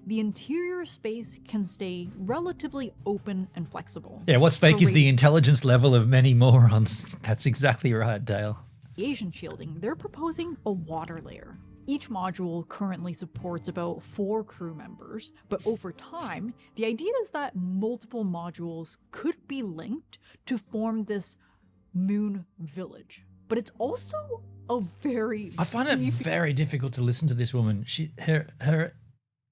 The interior space can stay relatively open and flexible. Yeah, what's fake is the intelligence level of many morons. That's exactly right, Dale. Radiation shielding, they're proposing a water layer. Each module currently supports about 4 crew members, but over time, the idea is that multiple modules could be linked to form this moon village. But it's also a I find it very difficult to listen to this woman. Her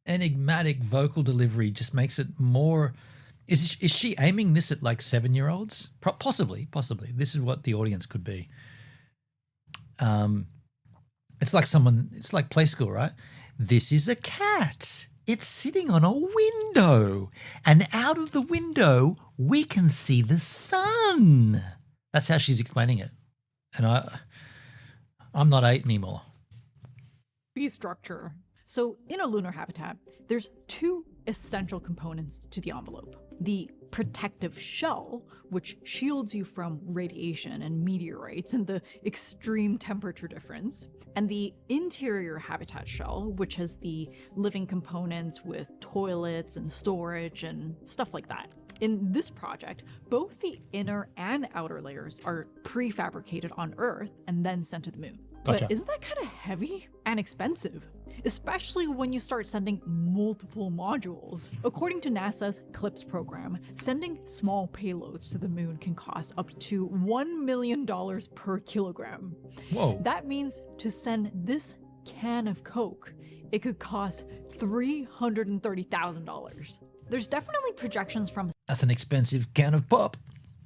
enigmatic vocal delivery just makes it more. Is she aiming this at like 7-year-olds? Possibly. This is what the audience could be. It's like play school, right? This is a cat. It's sitting on a window, and out of the window, we can see the sun. That's how she's explaining it. And I'm not 8 anymore. Fee structure. So in a lunar habitat, there's 2 essential components to the envelope. The protective shell, which shields you from radiation and meteorites and the extreme temperature difference, and the interior habitat shell, which has the living components with toilets and storage and stuff like that. In this project, both the inner and outer layers are prefabricated on Earth and then sent to the moon. Gotcha. But isn't that kind of heavy and expensive? Especially when you start sending multiple modules. According to NASA's CLIPS program, sending small payloads to the moon can cost up to $1 million per kilogram. Whoa. That means to send this can of Coke, it could cost $330,000. There's definitely projections from That's an expensive can of pop.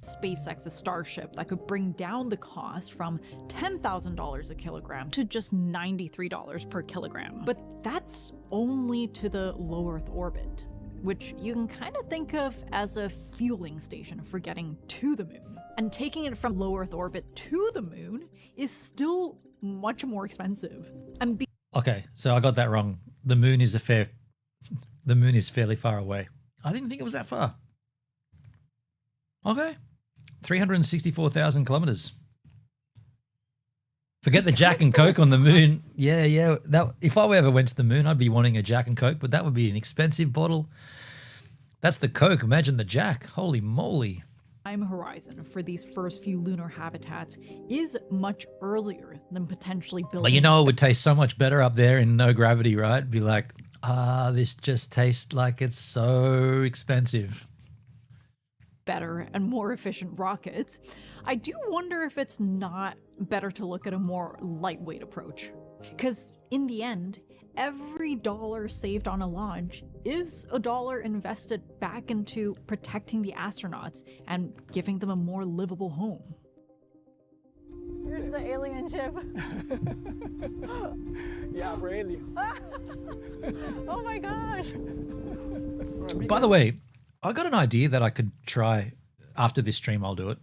SpaceX's Starship that could bring down the cost from $10,000 a kilogram to just $93 per kilogram. But that's only to the low Earth orbit, which you can kind of think of as a fueling station for getting to the moon. And taking it from low Earth orbit to the moon is still much more expensive. And Okay, so I got that wrong. The moon is fairly far away. I didn't think it was that far. Okay. 364,000 kilometers. Forget the Jack and Coke on the moon. Yeah. That, if I ever went to the moon, I'd be wanting a Jack and Coke, but that would be an expensive bottle. That's the Coke. Imagine the Jack. Holy moly. time horizon for these first few lunar habitats is much earlier than potentially building. But you know, it would taste so much better up there in no gravity, right? Be like, this just tastes like it's so expensive. Better and more efficient rockets. I do wonder if it's not better to look at a more lightweight approach. Because in the end, every dollar saved on a launch is a dollar invested back into protecting the astronauts and giving them a more livable home. Here's the alien ship. Yeah, we're alien. Oh my gosh. By the way, I got an idea that I could try after this stream. I'll do it.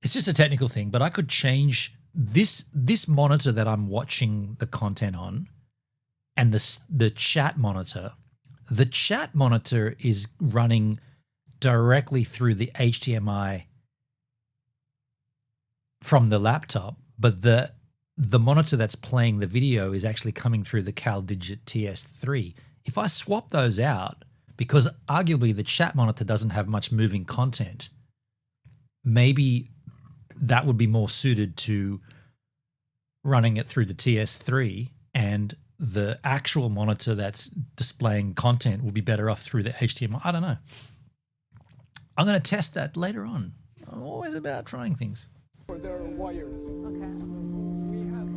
It's just a technical thing, but I could change this monitor that I'm watching the content on and the chat monitor. The chat monitor is running directly through the HDMI from the laptop, but the monitor that's playing the video is actually coming through the CalDigit TS3. If I swap those out, because arguably the chat monitor doesn't have much moving content, maybe that would be more suited to running it through the TS3, and the actual monitor that's displaying content will be better off through the HDMI. I don't know. I'm going to test that later on. I'm always about trying things. There are wires. Okay. We have.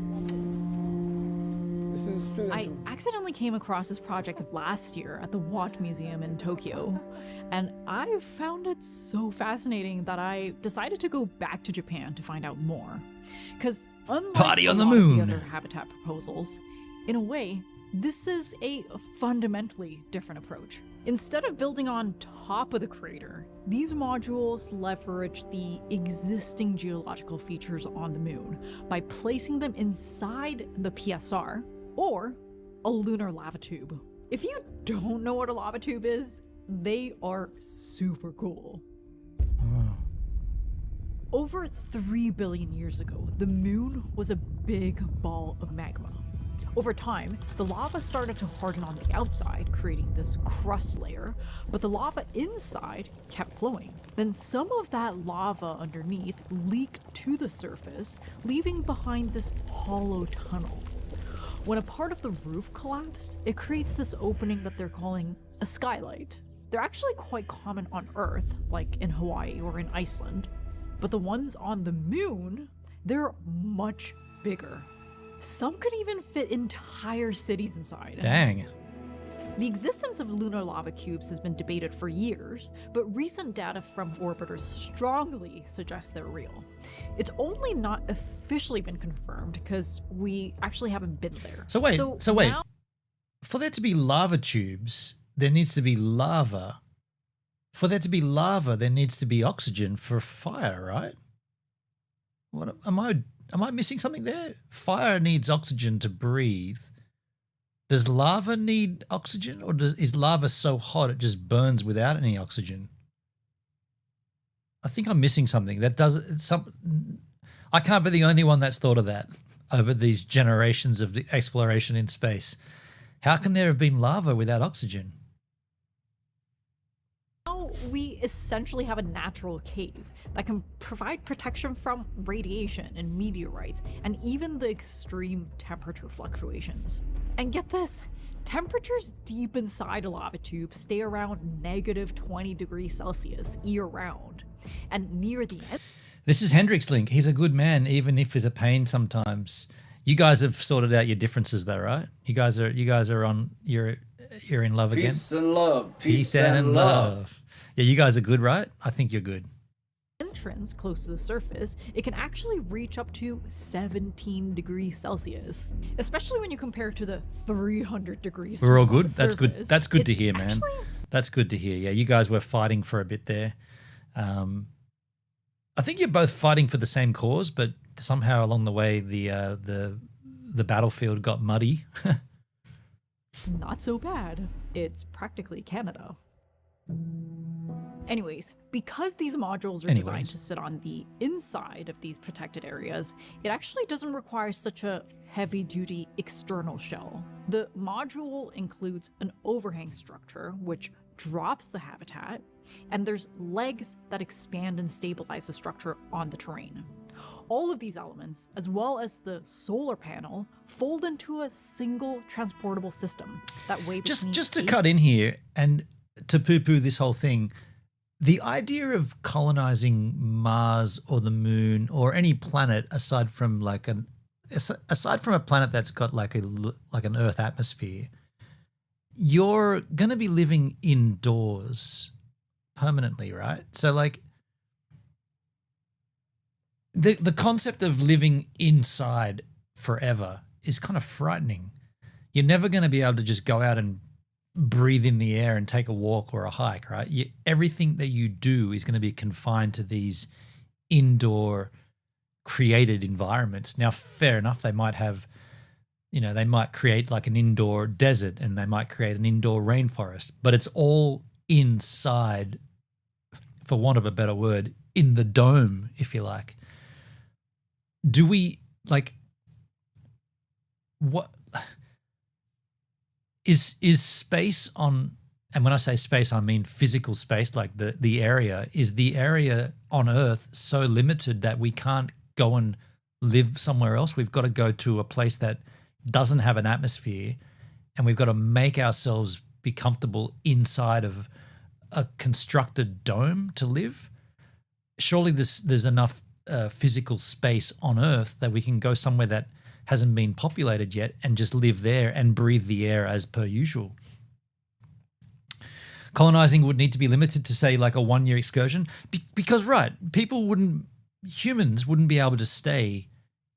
This is student I zone. accidentally came across this project last year at the Watt Museum in Tokyo, and I found it so fascinating that I decided to go back to Japan to find out more. Because unlike Party on a the lot of moon. the other habitat proposals, in a way, this is a fundamentally different approach. Instead of building on top of the crater, these modules leverage the existing geological features on the moon by placing them inside the PSR, or a lunar lava tube. If you don't know what a lava tube is, they are super cool. Over 3 billion years ago, the moon was a big ball of magma. Over time, the lava started to harden on the outside, creating this crust layer, but the lava inside kept flowing. Then some of that lava underneath leaked to the surface, leaving behind this hollow tunnel. When a part of the roof collapsed, it creates this opening that they're calling a skylight. They're actually quite common on Earth, like in Hawaii or in Iceland, but the ones on the moon, they're much bigger. Some could even fit entire cities inside. Dang. The existence of lunar lava cubes has been debated for years, but recent data from orbiters strongly suggests they're real. It's only not officially been confirmed because we actually haven't been there. So wait. now- for there to be lava tubes, there needs to be lava. For there to be lava, there needs to be oxygen for fire, right? What am I missing something there? Fire needs oxygen to breathe. Does lava need oxygen, or is lava so hot it just burns without any oxygen? I think I'm missing something. I can't be the only one that's thought of that over these generations of the exploration in space. How can there have been lava without oxygen? Now we essentially have a natural cave that can provide protection from radiation and meteorites and even the extreme temperature fluctuations. And get this, temperatures deep inside a lava tube stay around negative 20 degrees Celsius year round. And near the end, This is Hendrix Link. He's a good man, even if he's a pain sometimes. You guys have sorted out your differences though, right? You guys are on, you're in love again. Peace and love. Peace and love. Yeah, you guys are good, right? I think you're good. entrance close to the surface, it can actually reach up to 17 degrees Celsius, especially when you compare it to the 300 degrees. We're all on the good. That's good. surface. That's good to It's hear, man. actually- That's good to hear. Yeah, you guys were fighting for a bit there. I think you're both fighting for the same cause, but somehow along the way the battlefield got muddy. Not so bad. It's practically Canada. Anyways, because these modules are designed to sit on the inside of these protected areas, it actually doesn't require such a heavy-duty external shell. The module includes an overhang structure, which drops the habitat, and there's legs that expand and stabilize the structure on the terrain. All of these elements, as well as the solar panel, fold into a single transportable system that weighs Just to cut in here and to poo-poo this whole thing, the idea of colonizing Mars or the moon or any planet aside from a planet that's got like an Earth atmosphere, you're going to be living indoors permanently, right? So like the concept of living inside forever is kind of frightening. You're never going to be able to just go out and breathe in the air and take a walk or a hike, right? Everything that you do is going to be confined to these indoor created environments. Now, fair enough, they might have, they might create like an indoor desert and they might create an indoor rainforest, but it's all inside, for want of a better word, in the dome, if you like. Do we what is space on, and when I say space, I mean physical space, like the area, is the area on Earth so limited that we can't go and live somewhere else? We've got to go to a place that doesn't have an atmosphere, and we've got to make ourselves be comfortable inside of a constructed dome to live. Surely there's enough physical space on Earth that we can go somewhere that hasn't been populated yet and just live there and breathe the air as per usual. Colonizing would need to be limited to, say, like a 1-year excursion because, right, humans wouldn't be able to stay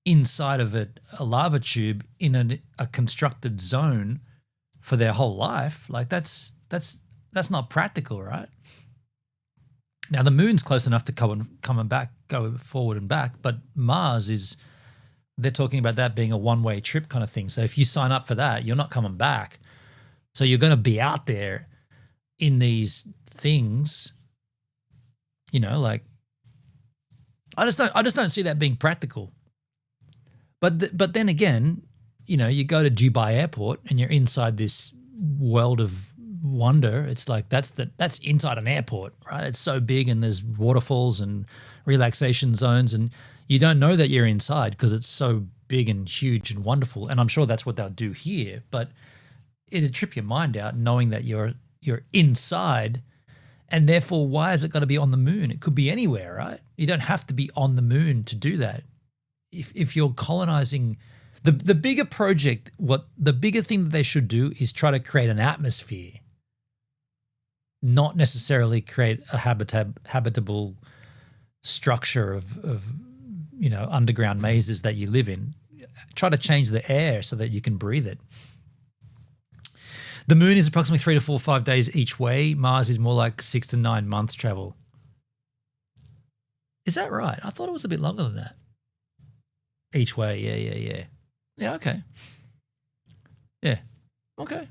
inside of a lava tube in a constructed zone for their whole life. Like that's not practical, right? Now the moon's close enough to go forward and back, but Mars they're talking about that being a one-way trip kind of thing. So if you sign up for that, you're not coming back. So you're going to be out there in these things, like I just don't see that being practical. But then again, you go to Dubai Airport and you're inside this world of wonder. It's like that's inside an airport, right? It's so big and there's waterfalls and relaxation zones, and you don't know that you're inside because it's so big and huge and wonderful. And I'm sure that's what they'll do here, but it'd trip your mind out knowing that you're inside, and therefore why has it got to be on the moon? It could be anywhere, right? You don't have to be on the moon to do that. If you're colonizing the bigger project, the bigger thing that they should do is try to create an atmosphere, not necessarily create a habitable structure of underground mazes that you live in. Try to change the air so that you can breathe it. The moon is approximately 3 to 4, 5 days each way. Mars is more like 6 to 9 months travel. Is that right? I thought it was a bit longer than that. Each way, yeah. Yeah, okay. Yeah, okay.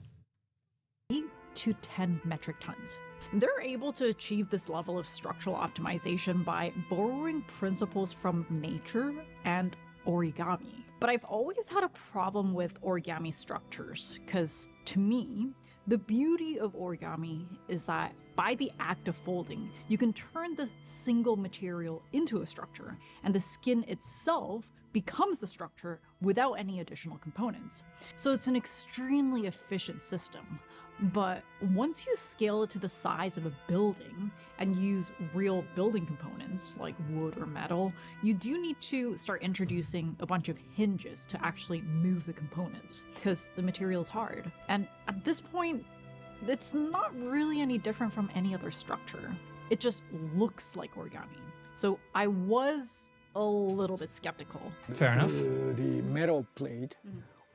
8 to 10 metric tons. They're able to achieve this level of structural optimization by borrowing principles from nature and origami. But I've always had a problem with origami structures, because to me, the beauty of origami is that by the act of folding, you can turn the single material into a structure, and the skin itself becomes the structure without any additional components. So it's an extremely efficient system. But once you scale it to the size of a building and use real building components like wood or metal, you do need to start introducing a bunch of hinges to actually move the components, because the material is hard. And at this point, it's not really any different from any other structure. It just looks like origami. So I was a little bit skeptical. Fair enough. The metal plate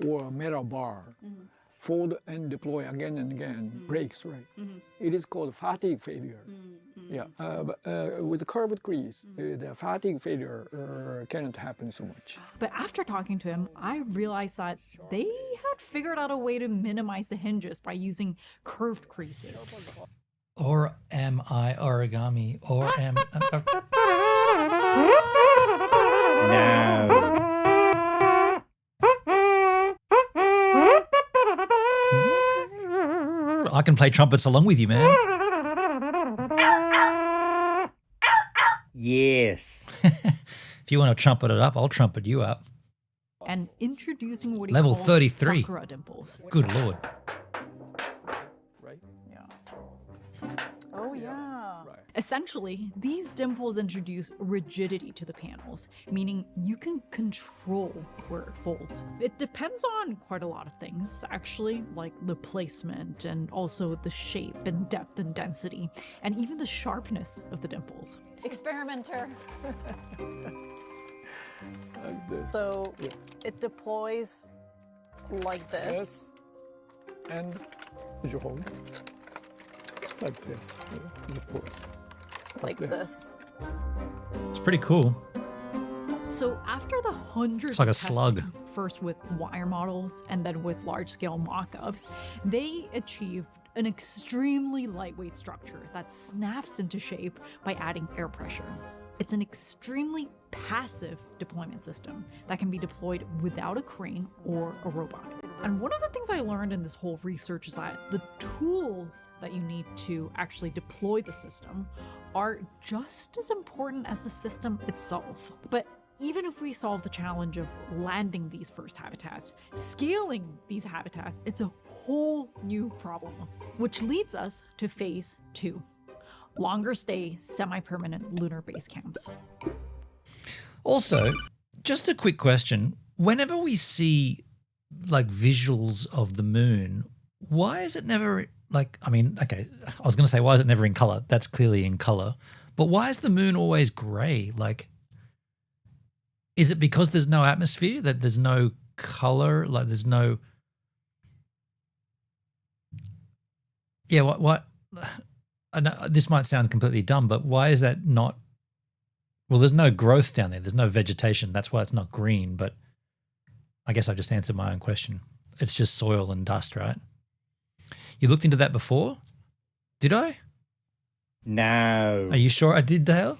or metal bar, fold and deploy again and again, breaks, right? It is called fatigue failure. Yeah, but with curved grease, the fatigue failure cannot happen so much. But after talking to him, I realized that they had figured out a way to minimize the hinges by using curved creases. Or am I origami? Or am No. I can play trumpets along with you, man. Yes. If you want to trumpet it up, I'll trumpet you up. And introducing what he Level calls 33. Sakura dimples. Good lord. Right? Yeah. Oh yeah. Right. Essentially, these dimples introduce rigidity to the panels, meaning you can control where it folds. It depends on quite a lot of things, actually, like the placement and also the shape and depth and density, and even the sharpness of the dimples. Experimenter. Like this. So it deploys like this. Yes. And you hold like this. Yeah, you pull. Like this. It's pretty cool. So after the hundreds It's like a of slug. testing, first with wire models and then with large-scale mock-ups, they achieved an extremely lightweight structure that snaps into shape by adding air pressure. It's an extremely passive deployment system that can be deployed without a crane or a robot. And one of the things I learned in this whole research is that the tools that you need to actually deploy the system are just as important as the system itself. But even if we solve the challenge of landing these first habitats, scaling these habitats, it's a whole new problem. Which leads us to phase 2. Longer stay, semi-permanent lunar base camps. Also, just a quick question. Whenever we see like visuals of the moon, why is it never like, I mean, okay, I was going to say, why is it never in color? That's clearly in color. But why is the moon always gray? Like, is it because there's no atmosphere, that there's no color, like there's no, yeah, what, I know this might sound completely dumb, but why is that not, well, there's no growth down there. There's no vegetation. That's why it's not green, but I guess I just answered my own question. It's just soil and dust, right? You looked into that before? Did I? No. Are you sure I did, Dale?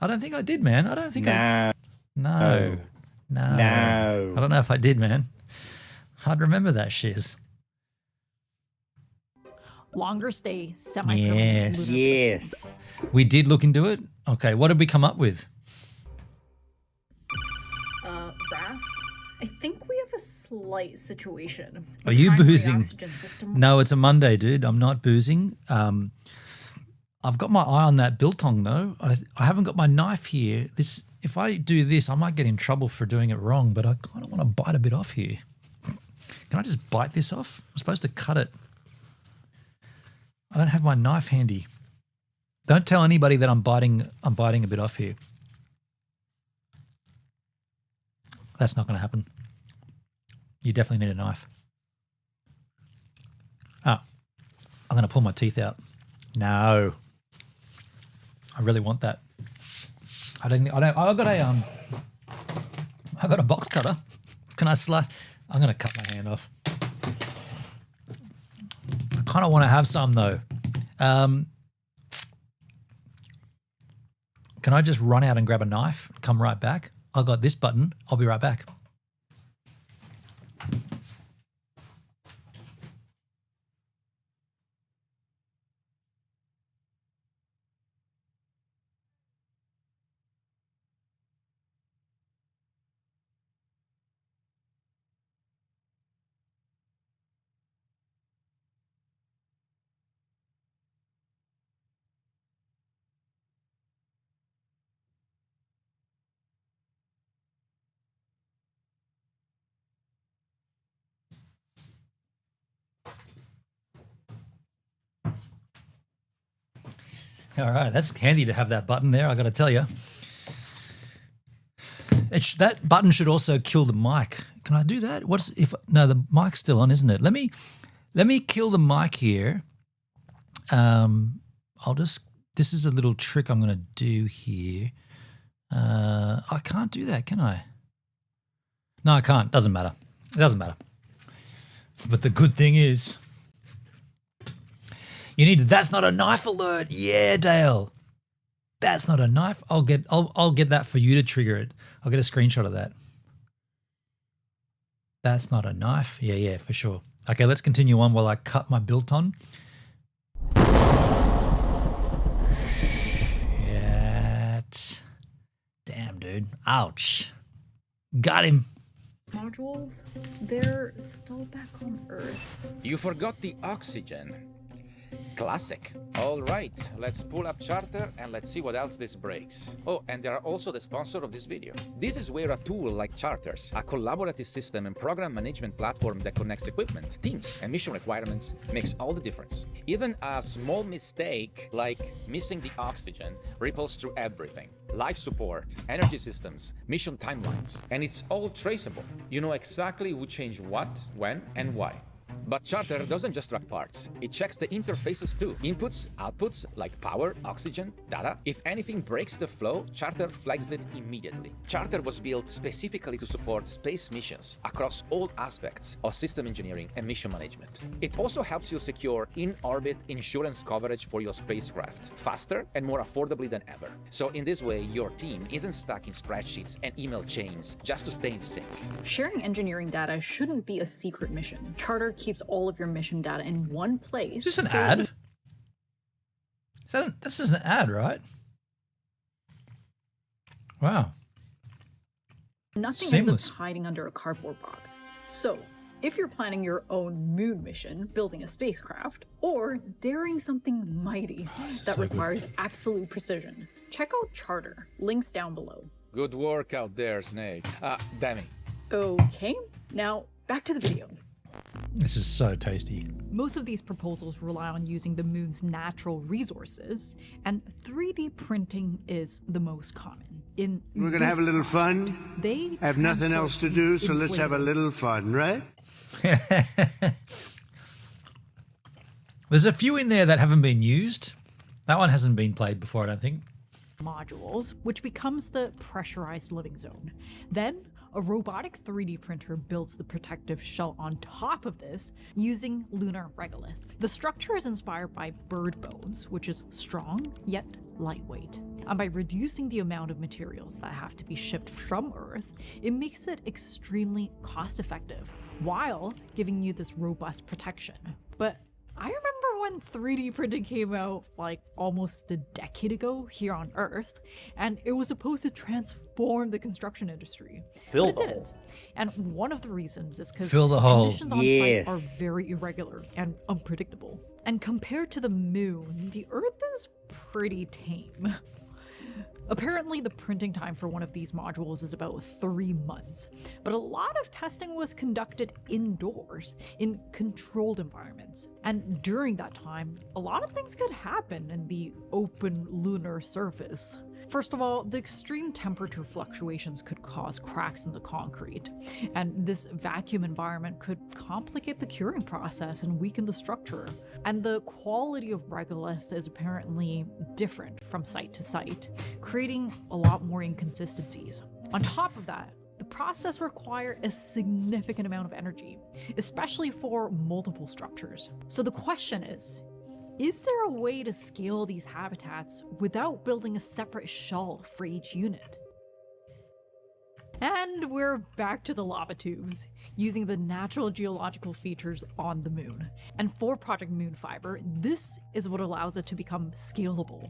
I don't think I did, man. I don't think I... No. No. No. I don't know if I did, man. I'd remember that shiz. Longer stay, semi-permanent Yes. lunar base camps. Yes. We did look into it. Okay, what did we come up with? Raph, I think we have a slight situation. Are The you primary boozing? oxygen system- No, it's a Monday, dude. I'm not boozing. I've got my eye on that biltong, though. I haven't got my knife here. If I do this, I might get in trouble for doing it wrong, but I kind of want to bite a bit off here. Can I just bite this off? I'm supposed to cut it. I don't have my knife handy. Don't tell anybody that I'm biting a bit off here. That's not going to happen. You definitely need a knife. I'm going to pull my teeth out. No. I really want that. I got a box cutter. Can I slice? I'm going to cut my hand off. I kind of want to have some though. Can I just run out and grab a knife and come right back? I got this button. I'll be right back. All right, that's handy to have that button there, I got to tell you. That button should also kill the mic. Can I do that? No, the mic's still on, isn't it? Let me kill the mic here. This is a little trick I'm going to do here. I can't do that, can I? No, I can't. Doesn't matter. It doesn't matter. But the good thing is, you need that's not a knife alert. Yeah, Dale. That's not a knife. I'll get that for you to trigger it. I'll get a screenshot of that. That's not a knife. Yeah, for sure. Okay, let's continue on while I cut my biltong. Shit. Damn, dude. Ouch. Got him. Modules, they're still back on Earth. You forgot the oxygen. Classic. All right, let's pull up Charter and let's see what else this breaks. Oh, and they are also the sponsor of this video. This is where a tool like Charters, a collaborative system and program management platform that connects equipment, teams, and mission requirements makes all the difference. Even a small mistake like missing the oxygen ripples through everything. Life support, energy systems, mission timelines, and it's all traceable. You know exactly who changed what, when, and why. But Charter doesn't just track parts, it checks the interfaces too. Inputs, outputs, like power, oxygen, data. If anything breaks the flow, Charter flags it immediately. Charter was built specifically to support space missions across all aspects of system engineering and mission management. It also helps you secure in-orbit insurance coverage for your spacecraft, faster and more affordably than ever. So in this way, your team isn't stuck in spreadsheets and email chains just to stay in sync. Sharing engineering data shouldn't be a secret mission. Charter keeps all of your mission data in one place. Is this an ad? This is an ad, right? Wow. Nothing Seamless. ends up hiding under a cardboard box. So, if you're planning your own moon mission, building a spacecraft, or daring something mighty that requires absolute precision, check out Charter. Links down below. Good work out there, Snake. Demi. Okay, now back to the video. This is so tasty. Most of these proposals rely on using the moon's natural resources, and 3D printing is the most common. We're gonna have a little fun. They I have nothing else to do, so let's have a little fun, right? There's a few in there that haven't been used. That one hasn't been played before, I don't think. Modules, which becomes the pressurized living zone. Then a robotic 3D printer builds the protective shell on top of this using lunar regolith. The structure is inspired by bird bones, which is strong yet lightweight. And by reducing the amount of materials that have to be shipped from Earth, it makes it extremely cost-effective while giving you this robust protection. But I remember when 3D printing came out like almost a decade ago here on Earth, and it was supposed to transform the construction industry. But it didn't. And one of the reasons is because conditions on site are very irregular and unpredictable. And compared to the moon, the Earth is pretty tame. Apparently, the printing time for one of these modules is about 3 months, but a lot of testing was conducted indoors, in controlled environments. And during that time, a lot of things could happen in the open lunar surface. First of all, the extreme temperature fluctuations could cause cracks in the concrete, and this vacuum environment could complicate the curing process and weaken the structure. And the quality of regolith is apparently different from site to site, creating a lot more inconsistencies. On top of that, the process requires a significant amount of energy, especially for multiple structures. So the question is there a way to scale these habitats without building a separate shell for each unit? And we're back to the lava tubes, using the natural geological features on the moon. And for Project Moonfiber, this is what allows it to become scalable.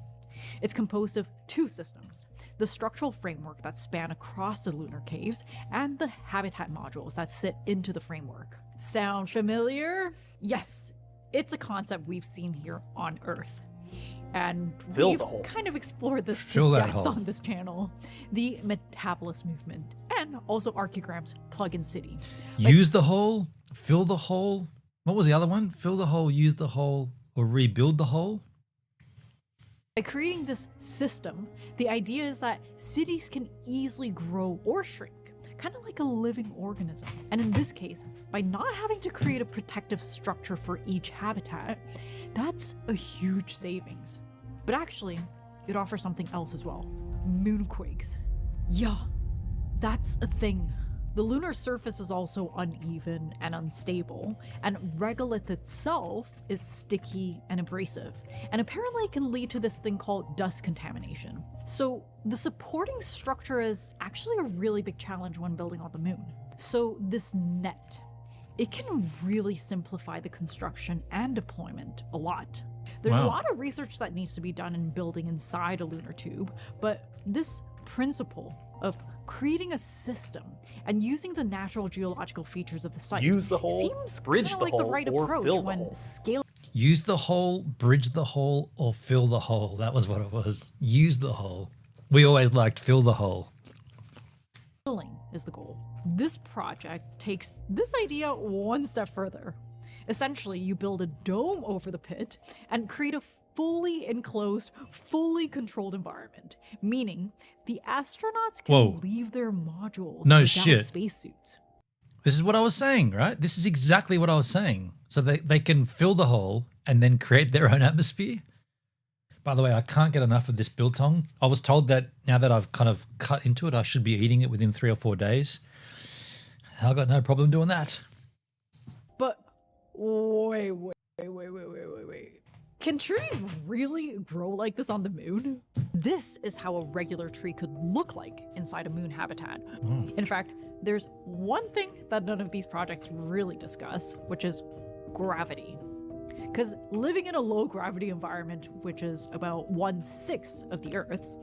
It's composed of two systems: the structural framework that span across the lunar caves, and the habitat modules that sit into the framework. Sound familiar? Yes, it's a concept we've seen here on Earth. And we've kind of explored this to death on this channel. The Metabolist movement, and also Archigram's Plug-in City. Use the hole, fill the hole. What was the other one? Fill the hole, use the hole, or rebuild the hole? By creating this system, the idea is that cities can easily grow or shrink, kind of like a living organism. And in this case, by not having to create a protective structure for each habitat, that's a huge savings. But actually, it offers something else as well: moonquakes. Yeah, that's a thing. The lunar surface is also uneven and unstable, and regolith itself is sticky and abrasive, and apparently it can lead to this thing called dust contamination. So the supporting structure is actually a really big challenge when building on the moon. So this net, it can really simplify the construction and deployment a lot. There's a lot of research that needs to be done in building inside a lunar tube, but this principle of creating a system and using the natural geological features of the site seems kind of like the right approach when scaling. Use the hole, bridge the hole, or fill the hole. That was what it was. Use the hole. We always liked fill the hole. Filling is the goal. This project takes this idea one step further. Essentially, you build a dome over the pit and create a fully enclosed, fully controlled environment, meaning the astronauts can leave their modules without spacesuits. This is what I was saying, right? This is exactly what I was saying. So they can fill the hole and then create their own atmosphere. By the way, I can't get enough of this biltong. I was told that now that I've kind of cut into it, I should be eating it within 3 or 4 days. I've got no problem doing that. But wait. Can trees really grow like this on the moon? This is how a regular tree could look like inside a moon habitat. In fact, there's one thing that none of these projects really discuss, which is gravity. Because living in a low gravity environment, which is about 1/6 of the Earth's,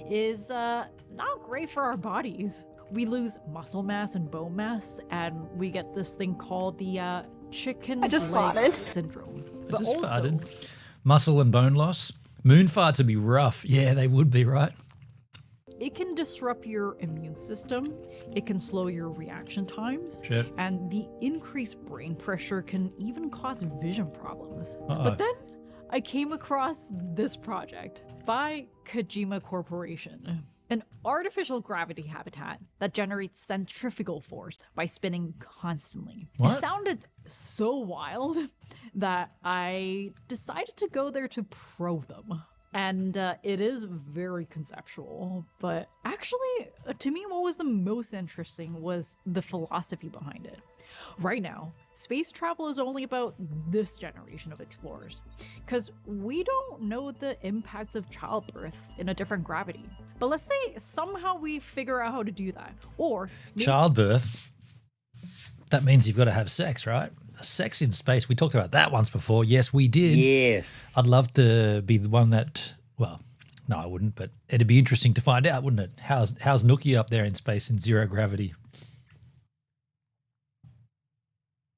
is not great for our bodies. We lose muscle mass and bone mass, and we get this thing called the chicken leg syndrome. I just farted. Muscle and bone loss. Moon farts would be rough. Yeah, they would be, right? It can disrupt your immune system, it can slow your reaction times, and the increased brain pressure can even cause vision problems. But then I came across this project by Kojima Corporation. An artificial gravity habitat that generates centrifugal force by spinning constantly. It sounded so wild that I decided to go there to probe them. And it is very conceptual, but actually, to me, what was the most interesting was the philosophy behind it. Right now, space travel is only about this generation of explorers, because we don't know the impacts of childbirth in a different gravity. But let's say somehow we figure out how to do that. Or childbirth, that means you've got to have sex, right? Sex in space. We talked about that once before. Yes, we did. Yes. I'd love to be the one that, well, no, I wouldn't, but it'd be interesting to find out, wouldn't it? How's Nookie up there in space in zero gravity?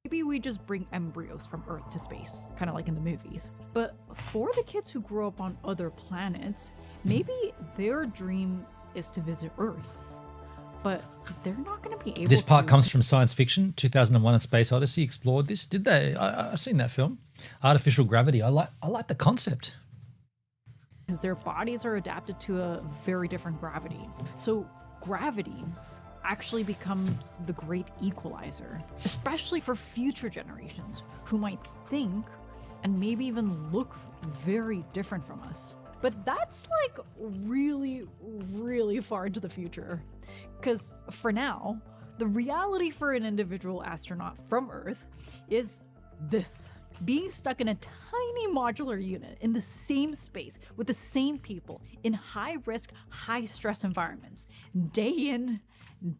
Maybe we just bring embryos from Earth to space, kind of like in the movies. But for the kids who grow up on other planets, maybe their dream is to visit Earth. But they're not going to be able to. This part comes from science fiction. 2001: A Space Odyssey explored this. Did they? I've seen that film. Artificial gravity. I like the concept. because their bodies are adapted to a very different gravity. So gravity actually becomes the great equalizer, especially for future generations who might think and maybe even look very different from us. But that's like really, really far into the future. Because for now, the reality for an individual astronaut from Earth is this. Being stuck in a tiny modular unit in the same space with the same people in high-risk, high-stress environments, day in,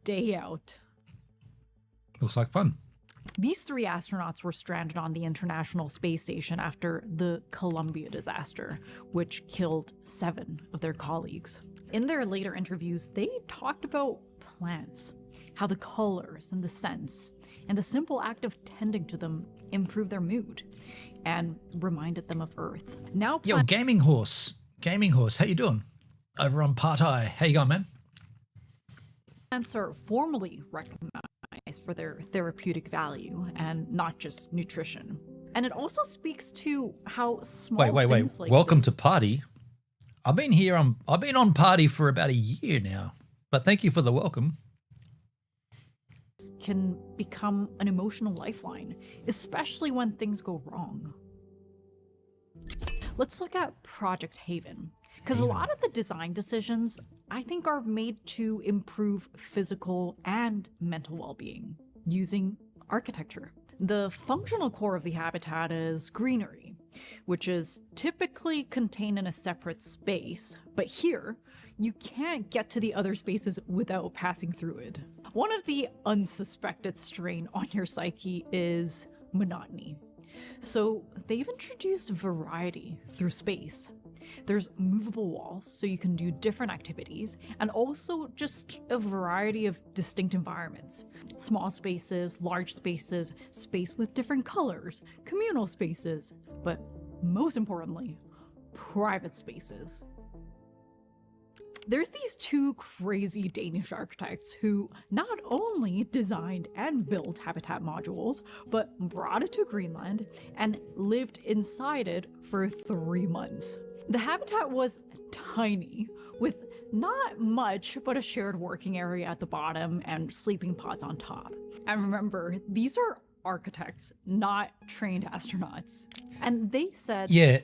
day out. Looks like fun. These 3 astronauts were stranded on the International Space Station after the Columbia disaster, which killed 7 of their colleagues. In their later interviews, they talked about plants, how the colors and the scents and the simple act of tending to them improved their mood and reminded them of Earth. Now, Yo, Gaming Horse, how you doing? Over on Part I. How you going, man? plants are formally recognized for their therapeutic value and not just nutrition. And it also speaks to how small Wait. things like Welcome this to Party. I've been on Party for about a year now, but thank you for the welcome. can become an emotional lifeline, especially when things go wrong. Let's look at Project Haven, because a lot of the design decisions I think are made to improve physical and mental well-being using architecture. The functional core of the habitat is greenery, which is typically contained in a separate space, but here you can't get to the other spaces without passing through it. One of the unsuspected strain on your psyche is monotony. So they've introduced variety through space. There's movable walls so you can do different activities, and also just a variety of distinct environments. Small spaces, large spaces, space with different colors, communal spaces, but most importantly, private spaces. There's these 2 crazy Danish architects who not only designed and built habitat modules, but brought it to Greenland and lived inside it for 3 months. The habitat was tiny, with not much but a shared working area at the bottom and sleeping pods on top. And remember, these are architects, not trained astronauts. And they said, Yeah,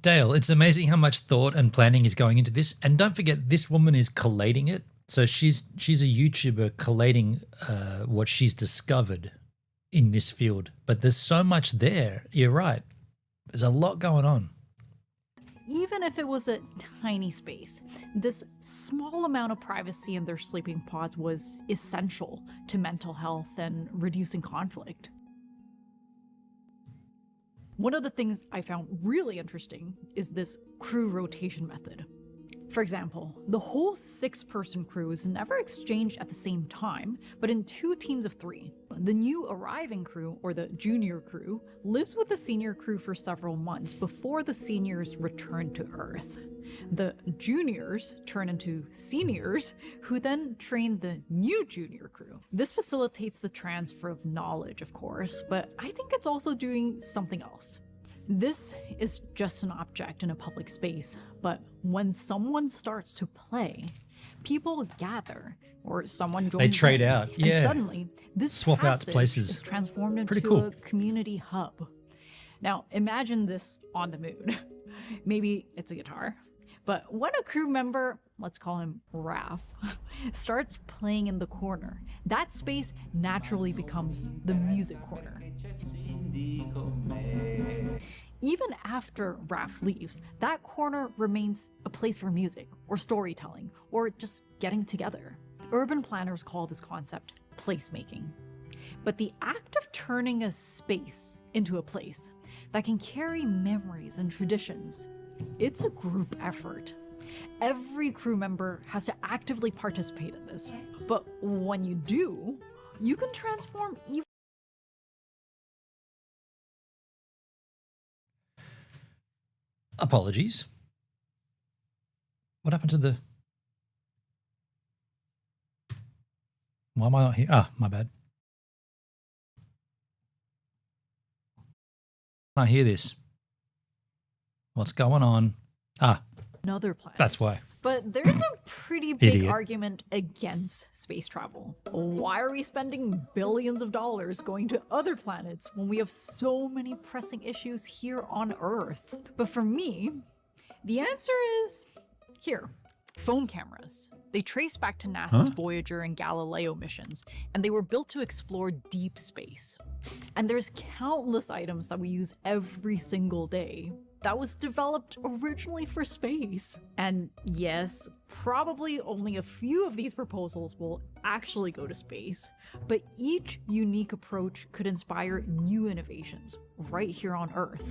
Dale, it's amazing how much thought and planning is going into this. And don't forget, this woman is collating it. So she's a YouTuber collating what she's discovered in this field. But there's so much there. You're right. There's a lot going on. even if it was a tiny space, this small amount of privacy in their sleeping pods was essential to mental health and reducing conflict. One of the things I found really interesting is this crew rotation method. For example, the whole 6-person crew is never exchanged at the same time, but in 2 teams of 3. The new arriving crew, or the junior crew, lives with the senior crew for several months before the seniors return to Earth. The juniors turn into seniors, who then train the new junior crew. This facilitates the transfer of knowledge, of course, but I think it's also doing something else. This is just an object in a public space, but when someone starts to play, people gather, or someone joins They trade in, out, and yeah. suddenly this Swap out passage places. is transformed into Pretty cool. a community hub. Now imagine this on the moon. Maybe it's a guitar, but when a crew member, let's call him Raph, starts playing in the corner, that space naturally becomes the music corner. Even after Raph leaves, that corner remains a place for music, or storytelling, or just getting together. Urban planners call this concept placemaking. But the act of turning a space into a place that can carry memories and traditions, it's a group effort. Every crew member has to actively participate in this. But when you do, you can transform even Apologies. What happened to the... Why am I not here? Ah, my bad. I hear this. What's going on? Ah, another planet. That's why. But there's a pretty big Idiot. argument against space travel. Why are we spending billions of dollars going to other planets when we have so many pressing issues here on Earth? But for me, the answer is here. Phone cameras. They trace back to NASA's Voyager and Galileo missions, and they were built to explore deep space. And there's countless items that we use every single day that was developed originally for space. And yes, probably only a few of these proposals will actually go to space, but each unique approach could inspire new innovations right here on Earth.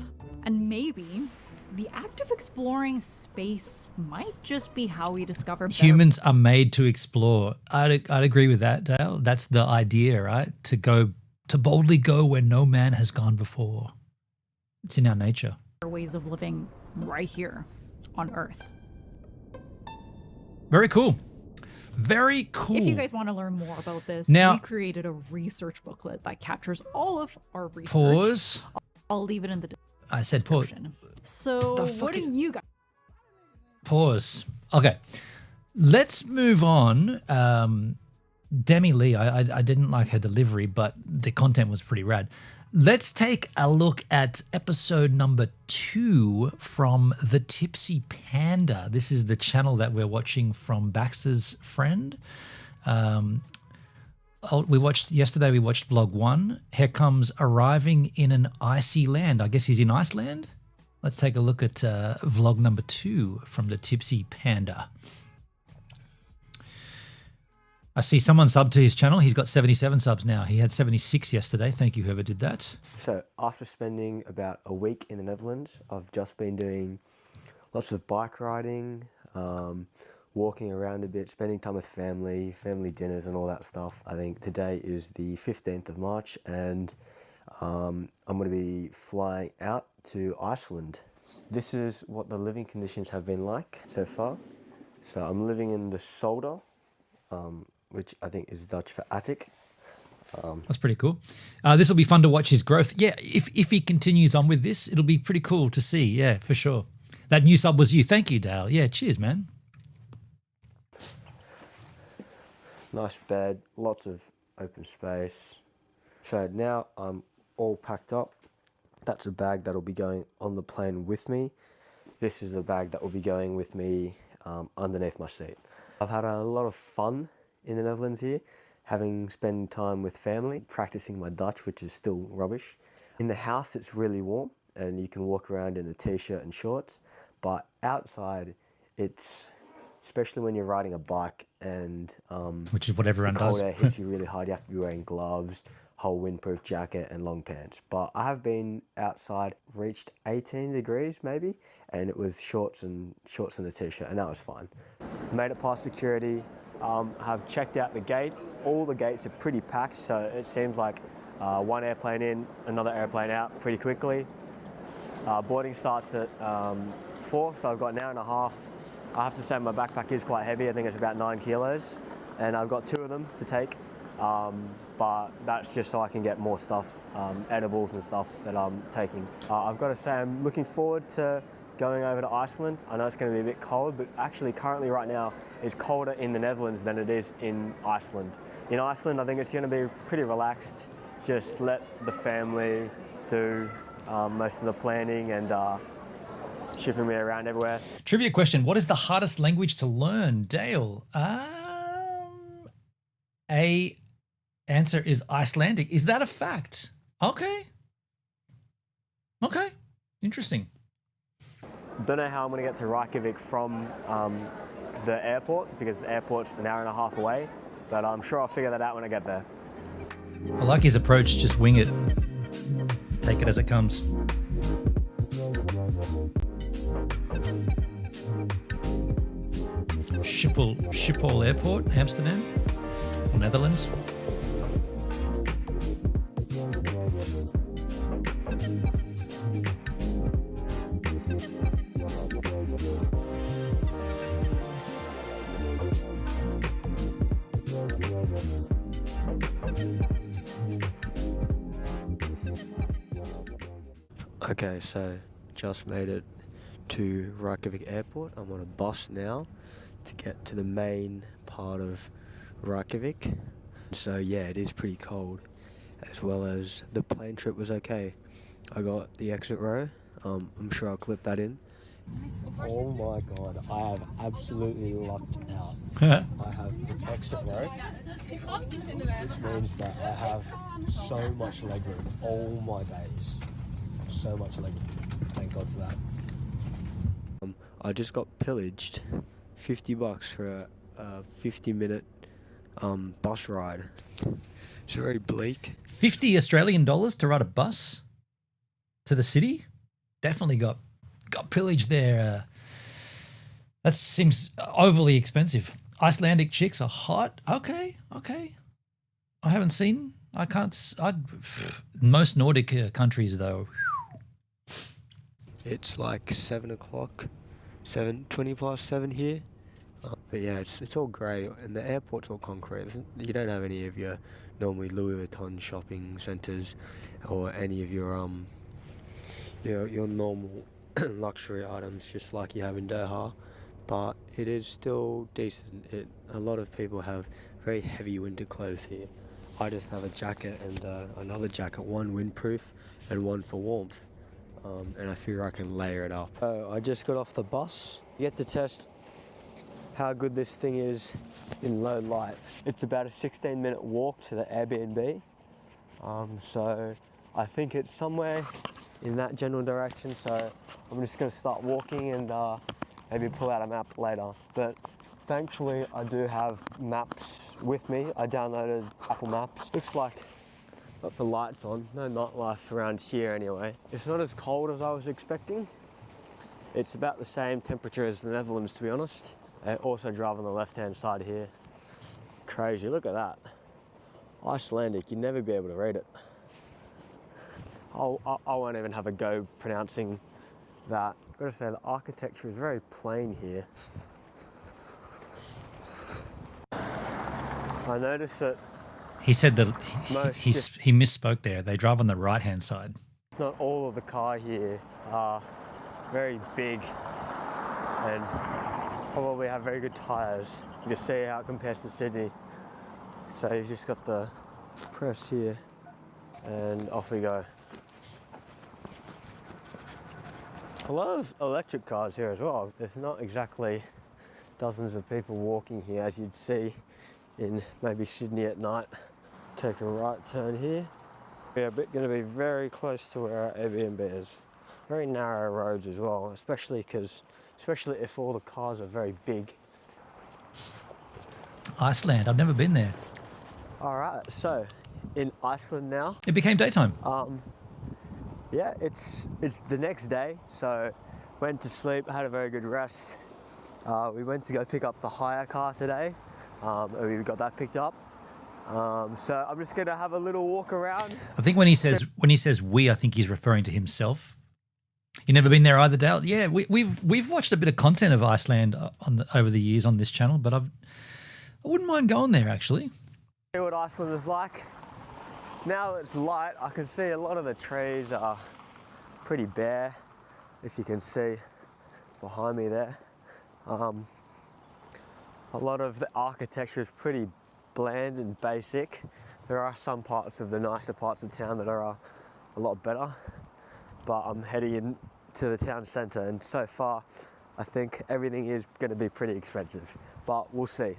And maybe the act of exploring space might just be how we discover better. Humans are made to explore. I'd agree with that, Dale. That's the idea, right? To boldly go where no man has gone before. It's in our nature. ways of living right here on Earth. Very cool. Very cool. If you guys want to learn more about this, Now- we created a research booklet that captures all of our research. Pause. I'll leave it in the I said pause. description. So The what fuck do you guys? Pause. Okay. Let's move on. Demi Lee, I didn't like her delivery, but the content was pretty rad. Let's take a look at episode number 2 from The Tipsy Panda. This is the channel that we're watching from Baxter's friend. We watched vlog 1. Here comes arriving in an icy land. I guess he's in Iceland. Let's take a look at vlog number 2 from The Tipsy Panda. I see someone subbed to his channel. He's got 77 subs now. He had 76 yesterday. Thank you, whoever did that. So after spending about a week in the Netherlands, I've just been doing lots of bike riding, walking around a bit, spending time with family dinners and all that stuff. I think today is the 15th of March and I'm going to be flying out to Iceland. This is what the living conditions have been like so far. So I'm living in the Solder, which I think is Dutch for attic. That's pretty cool. This will be fun to watch his growth. Yeah, if he continues on with this, it'll be pretty cool to see. Yeah, for sure. That new sub was you. Thank you, Dale. Yeah, cheers, man. Nice bed, lots of open space. So now I'm all packed up. That's a bag that'll be going on the plane with me. This is the bag that will be going with me underneath my seat. I've had a lot of fun in the Netherlands here, having spent time with family, practicing my Dutch, which is still rubbish. In the house, it's really warm and you can walk around in a t-shirt and shorts, but outside, it's, especially when you're riding a bike and which is what everyone the cold does. air hits you really hard, you have to be wearing gloves, whole windproof jacket and long pants. But I have been outside, reached 18 degrees maybe, and it was shorts and a t-shirt, and that was fine. Made it past security, have checked out the gate. All the gates are pretty packed, so it seems like one airplane in, another airplane out pretty quickly. Boarding starts at 4, so I've got an hour and a half. I have to say my backpack is quite heavy, I think it's about 9 kilos, and I've got 2 of them to take. But that's just so I can get more stuff, edibles and stuff that I'm taking. I've got to say I'm looking forward to going over to Iceland. I know it's going to be a bit cold, but actually currently right now it's colder in the Netherlands than it is in Iceland. In Iceland I think it's going to be pretty relaxed, just let the family do most of the planning and shipping me around everywhere. Trivia question: what is the hardest language to learn, Dale? Answer is Icelandic. Is that a fact? Okay. Interesting. Don't know how I'm going to get to Reykjavik from the airport, because the airport's an hour and a half away, but I'm sure I'll figure that out when I get there. I like his approach. Just wing it. Take it as it comes. Schiphol Airport, Amsterdam, Netherlands. Okay, so just made it to Reykjavik Airport. I'm on a bus now to get to the main part of Reykjavik. So yeah, it is pretty cold, as well as the plane trip was okay. I got the exit row. I'm sure I'll clip that in. Oh my god, I have absolutely lucked out. I have the exit row, which means that I have so much legroom. Oh my days, so much legroom. Thank God for that. I just got pillaged. $50 for a 50-minute bus ride. It's very bleak. 50 Australian dollars to ride a bus to the city? Definitely got pillaged there. That seems overly expensive. Icelandic chicks are hot. Okay. Most Nordic countries though. It's like 7 o'clock, 20 past 7 here. But yeah, it's all grey, and the airport's all concrete. You don't have any of your normally Louis Vuitton shopping centres, or any of your normal luxury items, just like you have in Doha. But it is still decent. A lot of people have very heavy winter clothes here. I just have a jacket and another jacket, one windproof and one for warmth. And I figure I can layer it up. So I just got off the bus. You get to test how good this thing is in low light. It's about a 16-minute walk to the Airbnb. So I think it's somewhere in that general direction. So I'm just gonna start walking and maybe pull out a map later. But thankfully I do have maps with me. I downloaded Apple Maps. Looks like got the lights on, no nightlife around here anyway. It's not as cold as I was expecting. It's about the same temperature as the Netherlands, to be honest. I also drive on the left-hand side here. Crazy, look at that. Icelandic, you'd never be able to read it. I won't even have a go pronouncing that. I've got to say, the architecture is very plain here. I noticed that He said that he misspoke there. They drive on the right-hand side. not all of the car here are very big and probably have very good tyres. You can see how it compares to Sydney. So you've just got the press here and off we go. A lot of electric cars here as well. There's not exactly dozens of people walking here as you'd see in maybe Sydney at night. Take a right turn here. We're going to be very close to where our Airbnb is. Very narrow roads as well, especially if all the cars are very big. Iceland, I've never been there. All right, so in Iceland now. It became daytime. Yeah, it's the next day, so went to sleep, had a very good rest. We went to go pick up the hire car today, and we got that picked up. So I'm just gonna have a little walk around. I think when he says we, I think he's referring to himself. You never been there either, Dale? Yeah, we've watched a bit of content of Iceland over the years on this channel, but I wouldn't mind going there actually. See what Iceland is like. Now it's light, I can see a lot of the trees are pretty bare, if you can see behind me there. A lot of the architecture is pretty bland and basic. There are some parts of the nicer parts of town that are a lot better, but I'm heading in to the town centre, and so far I think everything is going to be pretty expensive, but we'll see.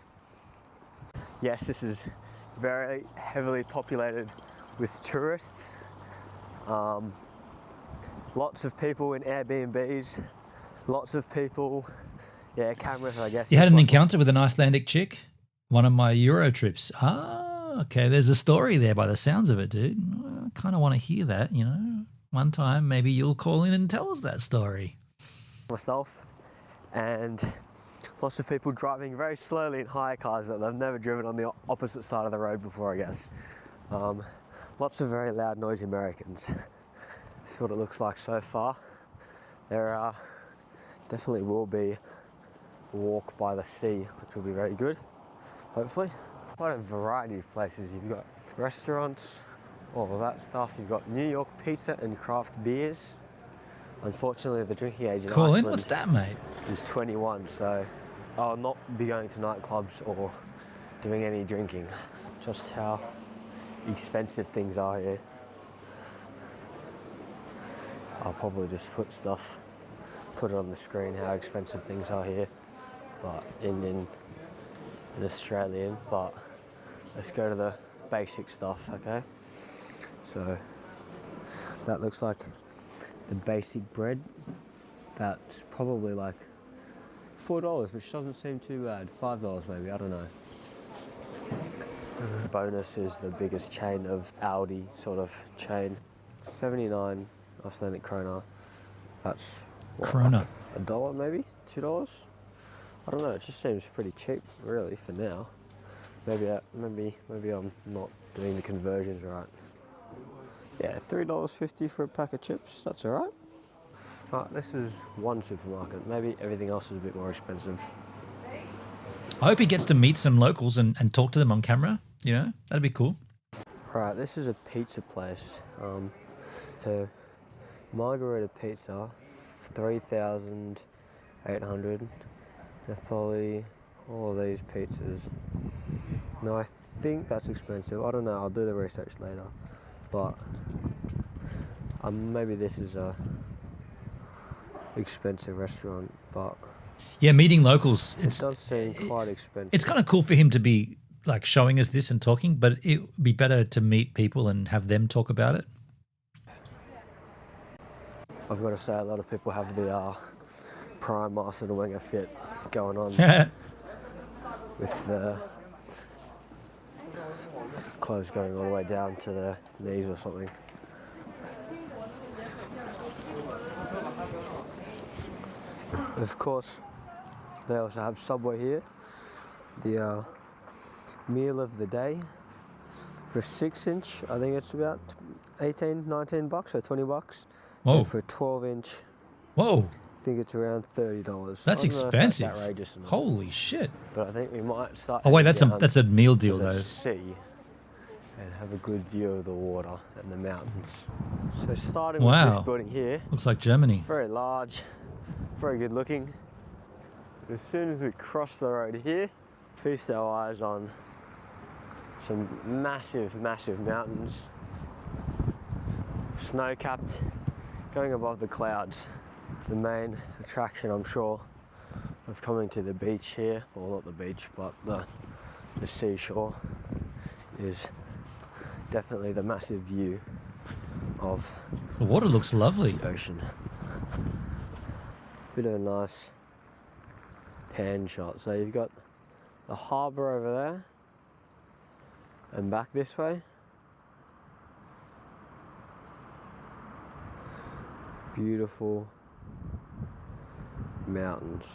Yes, this is very heavily populated with tourists. Lots of people in Airbnbs, lots of people, yeah, cameras, I guess. You had an encounter with an Icelandic chick? One of my Euro trips. Ah, okay. There's a story there by the sounds of it, dude. I kind of want to hear that, you know. One time, maybe you'll call in and tell us that story. Myself, and lots of people driving very slowly in hire cars that they've never driven on the opposite side of the road before, I guess. Lots of very loud, noisy Americans. This is what it looks like so far. There definitely will be a walk by the sea, which will be very good. Hopefully. Quite a variety of places. You've got restaurants, all of that stuff. You've got New York pizza and craft beers. Unfortunately, the drinking age in Colin, Iceland what's that, mate? is 21, so I'll not be going to nightclubs or doing any drinking. Just how expensive things are here. I'll probably just put it on the screen how expensive things are here, but in Australian. But let's go to the basic stuff, okay? So that looks like the basic bread. That's probably like $4, which doesn't seem too bad. $5 maybe, I don't know. Bonus is the biggest chain of Aldi sort of chain. 79 Icelandic krona. That's what, Krona. like $1 maybe? $2? I don't know, it just seems pretty cheap really for now. Maybe I'm not doing the conversions right. Yeah, $3.50 for a pack of chips, that's alright. This is one supermarket. Maybe everything else is a bit more expensive. I hope he gets to meet some locals and talk to them on camera. You know, that'd be cool. Right, this is a pizza place. So, margarita pizza, 3,800. Napoli, all of these pizzas. No, I think that's expensive. I don't know, I'll do the research later. But maybe this is a expensive restaurant, but Yeah, meeting locals. it does seem quite expensive. It's kind of cool for him to be like showing us this and talking, but it would be better to meet people and have them talk about it. I've got to say, a lot of people have the prime Arsene Wenger fit going on with the clothes going all the way down to the knees or something. Of course, they also have Subway here. The meal of the day for 6-inch, I think it's about 18, 19 bucks or 20 bucks. Whoa. And for 12-inch, Whoa. I think it's around $30. That's I don't know if expensive. That's outrageous or not, Holy shit. but I think we might start. Oh wait, heading down that's a meal deal to the though. sea and have a good view of the water and the mountains. So starting Wow. with this building here, Looks like Germany. very large, very good looking. As soon as we cross the road here, feast our eyes on some massive, massive mountains, snow-capped, going above the clouds. The main attraction, I'm sure, of coming to the beach here, well, not the beach, but the seashore, is definitely the massive view of The water looks lovely. the ocean. Bit of a nice pan shot. So you've got the harbour over there and back this way. Beautiful mountains.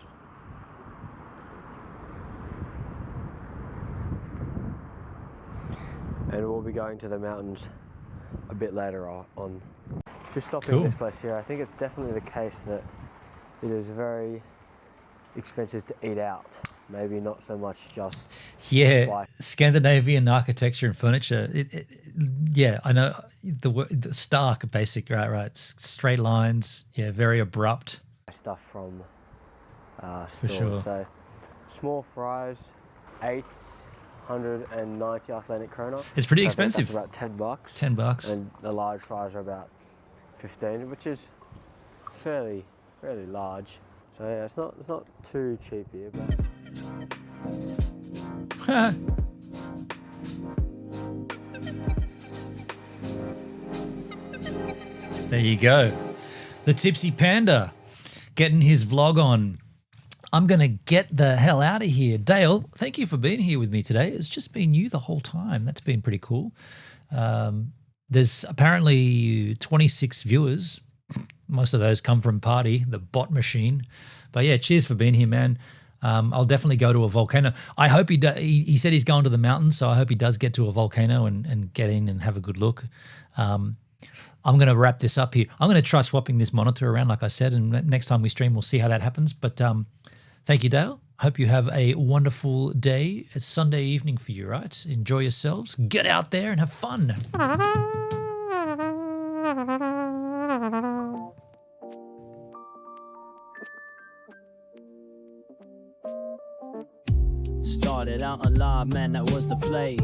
And we'll be going to the mountains a bit later on. Just stopping Cool. at this place here, I think it's definitely the case that it is very expensive to eat out. Maybe not so much just Yeah, like Scandinavian architecture and furniture. Yeah, I know the stark basic, right? Straight lines. Yeah, very abrupt. stuff from stores. sure. So small fries, 890 Icelandic krona. It's pretty So I think expensive. That's about $10. $10. And the large fries are about 15, which is fairly large. So yeah, it's not too cheap here, but There you go. The Tipsy Panda getting his vlog on. I'm going to get the hell out of here. Dale, thank you for being here with me today. It's just been you the whole time. That's been pretty cool. There's apparently 26 viewers. Most of those come from Party, the bot machine. But yeah, cheers for being here, man. I'll definitely go to a volcano. I hope he said he's going to the mountains, so I hope he does get to a volcano and get in and have a good look. I'm going to wrap this up here. I'm going to try swapping this monitor around, like I said, and next time we stream, we'll see how that happens. But thank you, Dale. I hope you have a wonderful day. It's Sunday evening for you, right? Enjoy yourselves. Get out there and have fun. Started out alive, man, that was the play.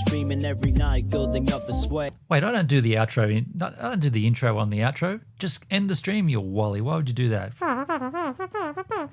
Streaming every night, building up the sway. Wait, I don't do the outro. I don't do the intro on the outro. Just end the stream, you wally. Why would you do that?